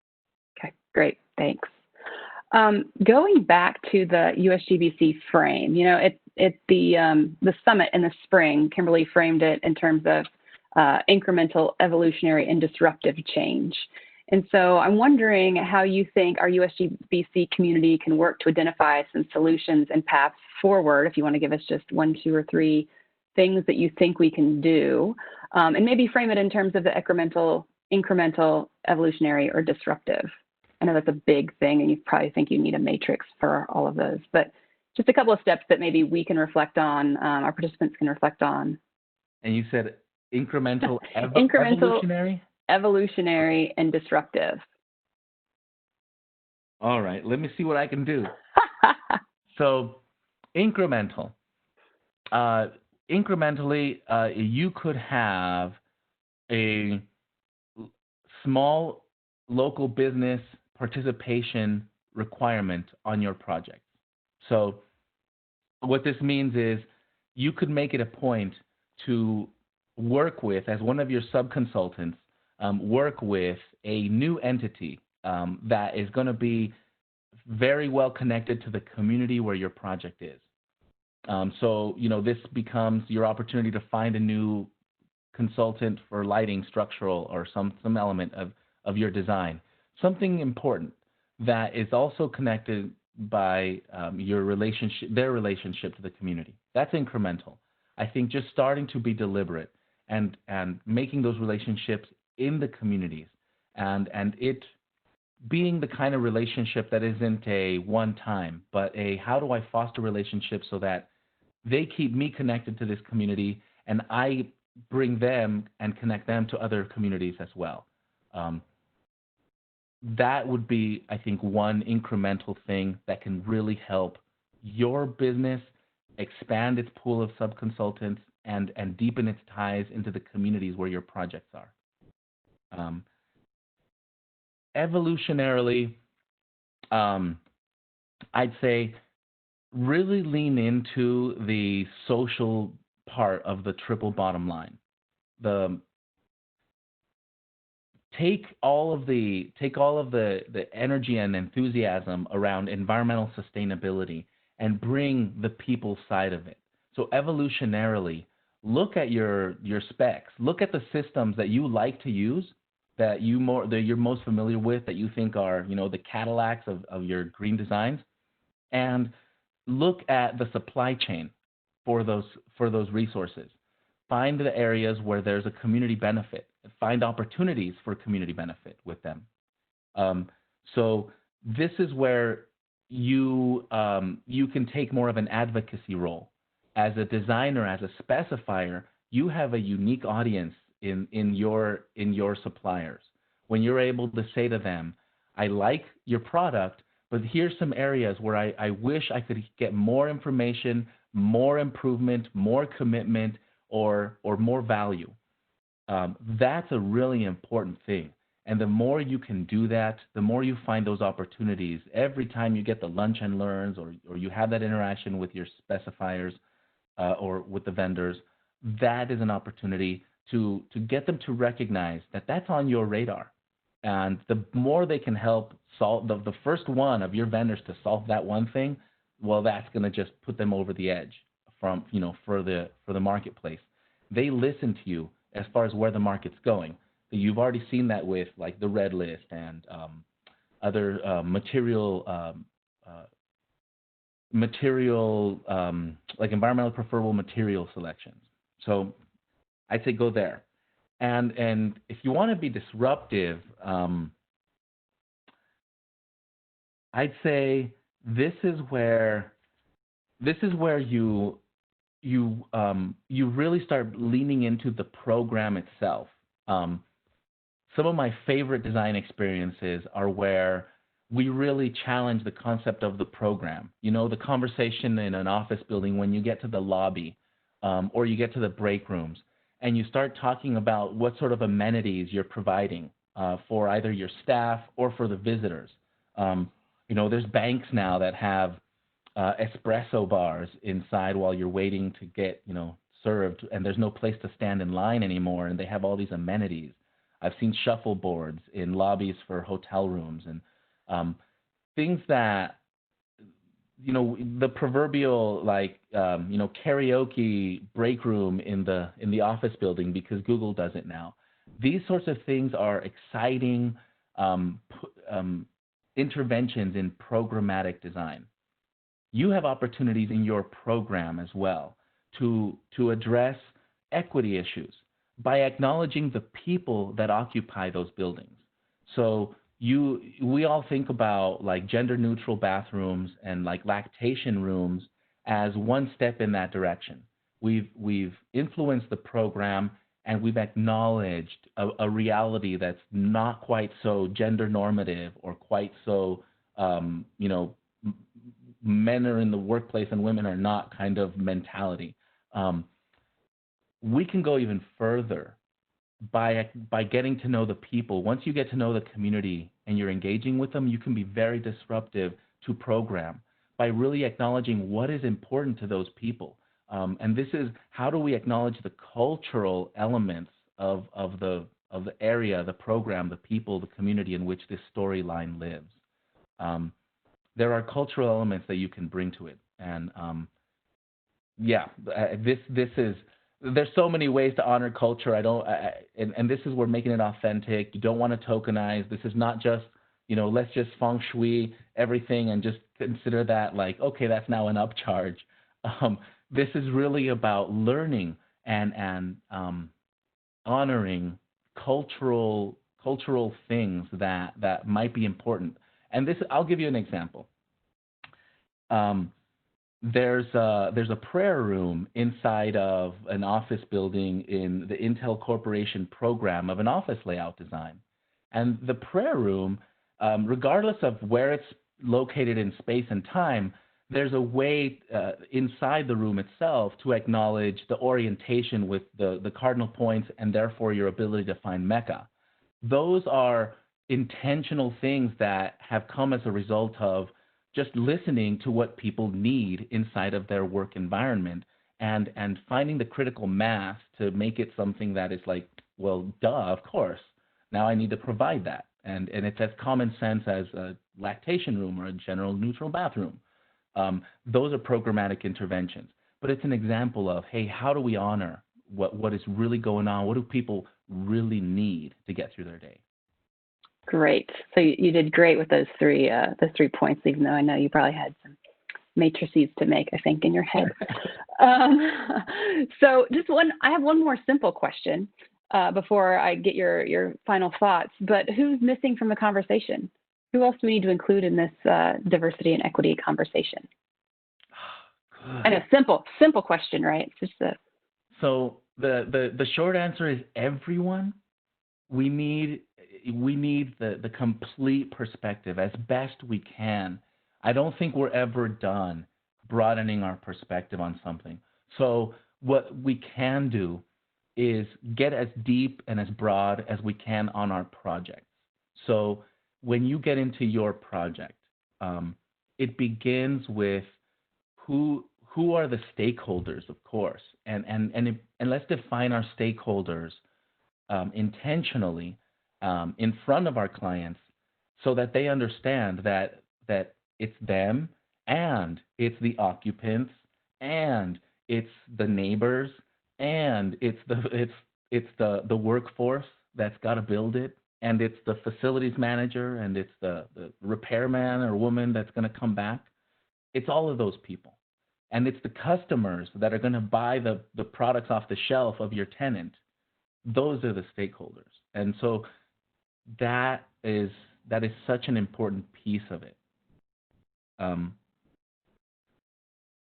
Okay, great, thanks. Going back to the USGBC frame, at the summit in the spring, Kimberly framed it in terms of incremental, evolutionary, and disruptive change. And so I'm wondering how you think our USGBC community can work to identify some solutions and paths forward, if you want to give us just 1, 2, or 3 things that you think we can do, and maybe frame it in terms of the incremental, evolutionary, or disruptive. I know that's a big thing, and you probably think you need a matrix for all of those, but just a couple of steps that maybe we can reflect on, our participants can reflect on. And you said incremental, evolutionary? Evolutionary and disruptive. All right, let me see what I can do. So, incremental. Incrementally, you could have a small local business participation requirement on your project. So, what this means is you could make it a point to work with, as one of your sub-consultants, work with a new entity that is going to be very well connected to the community where your project is. So, this becomes your opportunity to find a new consultant for lighting, structural, or some element of your design. Something important. that is also connected by your relationship, their relationship to the community. That's incremental. I think just starting to be deliberate and making those relationships in the communities and it being the kind of relationship that isn't a one time, but a how do I foster relationships so that they keep me connected to this community and I bring them and connect them to other communities as well. That would be, I think, one incremental thing that can really help your business expand its pool of subconsultants and deepen its ties into the communities where your projects are. Evolutionarily, I'd say really lean into the social part of the triple bottom line. Take all of the energy and enthusiasm around environmental sustainability and bring the people side of it. So evolutionarily, look at your specs, look at the systems that you like to use, that you're most familiar with, that you think are, the Cadillacs of your green designs, and look at the supply chain for those resources. Find the areas where there's a community benefit. Find opportunities for community benefit with them. So this is where you can take more of an advocacy role. As a designer, as a specifier, you have a unique audience in your suppliers. When you're able to say to them, I like your product, but here's some areas where I wish I could get more information, more improvement, more commitment, or more value. That's a really important thing. And the more you can do that, the more you find those opportunities. Every time you get the lunch and learns or you have that interaction with your specifiers or with the vendors, that is an opportunity to get them to recognize that that's on your radar. And the more they can help solve the first one of your vendors to solve that one thing, well, that's going to just put them over the edge from, for the marketplace. They listen to you as far as where the market's going. You've already seen that with like the red list and other like environmental preferable material selections. So I'd say go there. And if you want to be disruptive, I'd say this is where you really start leaning into the program itself. Some of my favorite design experiences are where we really challenge the concept of the program. The conversation in an office building when you get to the lobby or you get to the break rooms and you start talking about what sort of amenities you're providing for either your staff or for the visitors. There's banks now that have espresso bars inside while you're waiting to get, served, and there's no place to stand in line anymore, and they have all these amenities. I've seen shuffleboards in lobbies for hotel rooms and things that, the proverbial karaoke break room in the office building because Google does it now. These sorts of things are exciting interventions in programmatic design. You have opportunities in your program as well to address equity issues by acknowledging the people that occupy those buildings. So we all think about like gender neutral bathrooms and like lactation rooms as one step in that direction. We've influenced the program and we've acknowledged a reality that's not quite so gender normative or quite so men are in the workplace and women are not kind of mentality. We can go even further by getting to know the people. Once you get to know the community and you're engaging with them, you can be very disruptive to program by really acknowledging what is important to those people. And this is how do we acknowledge the cultural elements of the area, the program, the people, the community in which this storyline lives. There are cultural elements that you can bring to it, and this is. There's so many ways to honor culture. And this is where making it authentic. You don't want to tokenize. This is not just let's just feng shui everything and just consider that like, okay, that's now an upcharge. This is really about learning and honoring cultural things that might be important. And this, I'll give you an example. There's a prayer room inside of an office building in the Intel Corporation program of an office layout design. And the prayer room, regardless of where it's located in space and time, there's a way inside the room itself to acknowledge the orientation with the cardinal points and therefore your ability to find Mecca. Those are intentional things that have come as a result of just listening to what people need inside of their work environment and finding the critical mass to make it something that is like, well, duh, of course. Now I need to provide that. And it's as common sense as a lactation room or a general neutral bathroom. Those are programmatic interventions. But it's an example of, hey, how do we honor what is really going on? What do people really need to get through their day? Great. So you did great with those three points, even though I know you probably had some matrices to make, I think, in your head. So I have one more simple question before I get your final thoughts, but who's missing from the conversation? Who else do we need to include in this diversity and equity conversation? And a simple question, right? It's just So the short answer is everyone. We need the complete perspective as best we can. I don't think we're ever done broadening our perspective on something. So what we can do is get as deep and as broad as we can on our projects. So when you get into your project, it begins with who are the stakeholders, of course, and let's define our stakeholders intentionally in front of our clients so that they understand that it's them and it's the occupants and it's the neighbors and it's the workforce that's got to build it and it's the facilities manager and it's the repairman or woman that's going to come back. It's all of those people. And it's the customers that are going to buy the products off the shelf of your tenant. Those are the stakeholders. And so that is such an important piece of it.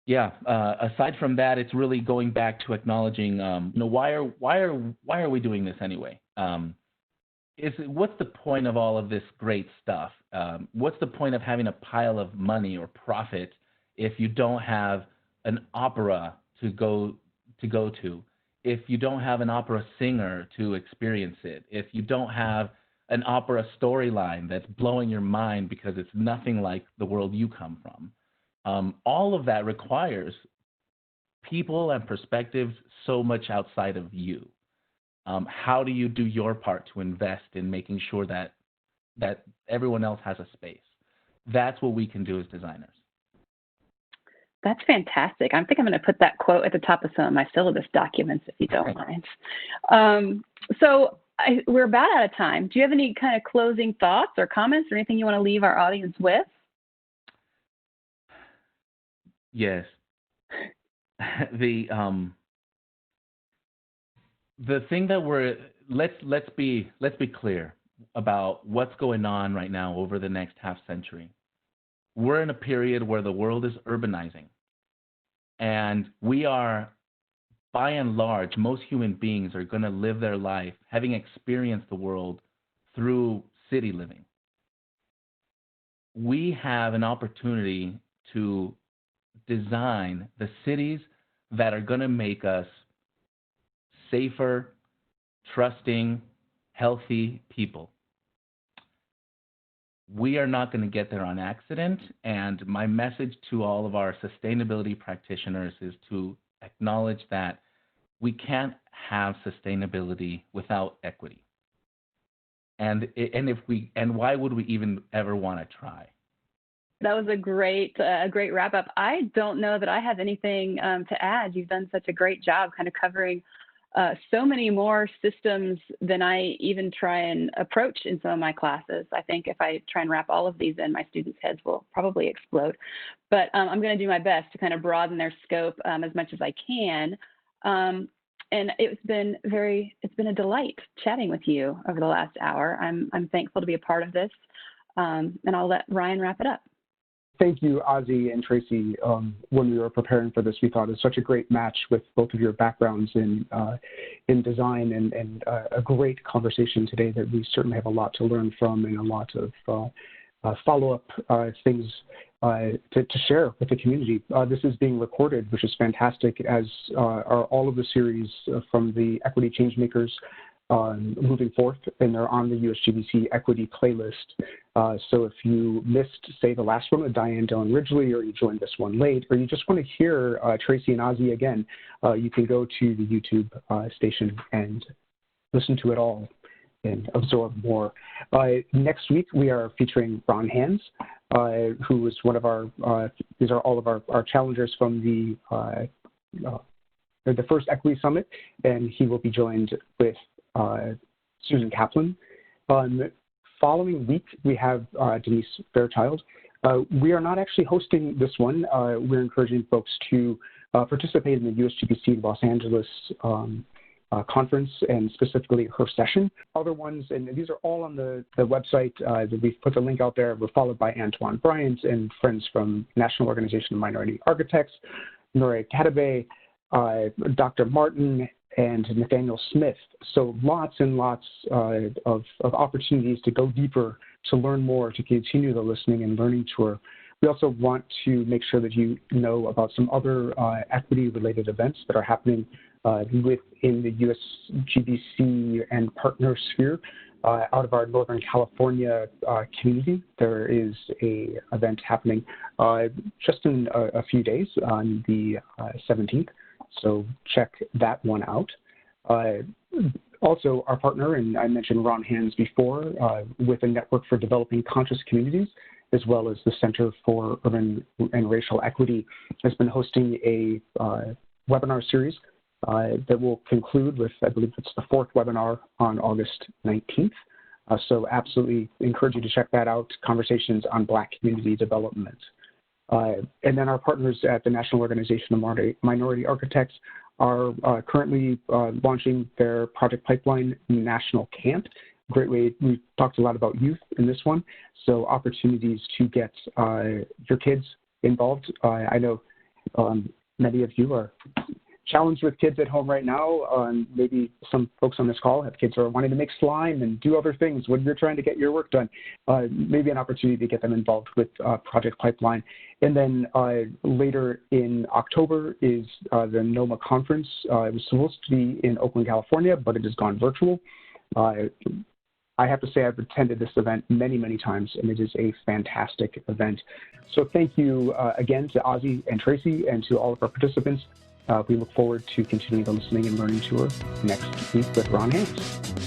Aside from that, it's really going back to acknowledging, why are we doing this anyway? What's the point of all of this great stuff? What's the point of having a pile of money or profit if you don't have an opera to go to? If you don't have an opera singer to experience it? If you don't have an opera storyline that's blowing your mind because it's nothing like the world you come from? All of that requires people and perspectives so much outside of you. How do you do your part to invest in making sure that everyone else has a space? That's what we can do as designers. That's fantastic. I think I'm going to put that quote at the top of some of my syllabus documents, if you don't mind. We're about out of time. Do you have any kind of closing thoughts or comments or anything you want to leave our audience with? Yes. The thing that let's be clear about what's going on right now over the next half century. We're in a period where the world is urbanizing, and we are, by and large, most human beings are going to live their life having experienced the world through city living. We have an opportunity to design the cities that are going to make us safer, trusting, healthy people. We are not going to get there on accident, and my message to all of our sustainability practitioners is to acknowledge that we can't have sustainability without equity. And why would we even ever want to try? That was a great wrap up. I don't know that I have anything to add. You've done such a great job kind of covering so many more systems than I even try and approach in some of my classes. I think if I try and wrap all of these in, my students' heads will probably explode. But I'm going to do my best to kind of broaden their scope as much as I can. And it's been a delight chatting with you over the last hour. I'm thankful to be a part of this, and I'll let Ryan wrap it up. Thank you, Ozzie and Traci. When we were preparing for this, we thought it was such a great match with both of your backgrounds in design, and a great conversation today that we certainly have a lot to learn from and a lot of follow-up things to share with the community. This is being recorded, which is fantastic, as are all of the series from the Equity Changemakers moving forth, and they're on the USGBC Equity playlist. So if you missed, say, the last one with Diane Dillon Ridgely, or you joined this one late, or you just want to hear Traci and Ozzie again, you can go to the YouTube station and listen to it all and absorb more. Next week, we are featuring Ron Hands, who is one of our, these are all of our challengers from the first Equity Summit, and he will be joined with Susan Kaplan. Following week, we have Denise Fairchild. We are not actually hosting this one. We're encouraging folks to participate in the USGBC Los Angeles conference, and specifically her session. Other ones, and these are all on the website, that we've put the link out there, were followed by Antoine Bryant and friends from National Organization of Minority Architects, Nore Kadebe, Dr. Martin, and Nathaniel Smith. So lots and lots of opportunities to go deeper, to learn more, to continue the listening and learning tour. We also want to make sure that you know about some other equity-related events that are happening within the USGBC and partner sphere. Out of our Northern California community, there is an event happening just in a few days on the 17th. So check that one out. Also, our partner, and I mentioned Ron Hands before, with a network for developing conscious communities, as well as the Center for Urban and Racial Equity, has been hosting a webinar series that will conclude with, I believe it's the 4th webinar on August 19th. So absolutely encourage you to check that out, Conversations on Black Community Development. And then our partners at the National Organization of Minority Architects are currently launching their Project Pipeline National Camp. Great way, we talked a lot about youth in this one, so opportunities to get your kids involved. I know many of you are challenged with kids at home right now. Maybe some folks on this call have kids who are wanting to make slime and do other things when you're trying to get your work done. Maybe an opportunity to get them involved with Project Pipeline. And then later in October is the NOMA conference. It was supposed to be in Oakland, California, but it has gone virtual. I have to say I've attended this event many, many times, and it is a fantastic event. So thank you again to Ozzie and Traci, and to all of our participants. We look forward to continuing the listening and learning tour next week with Ron Hands.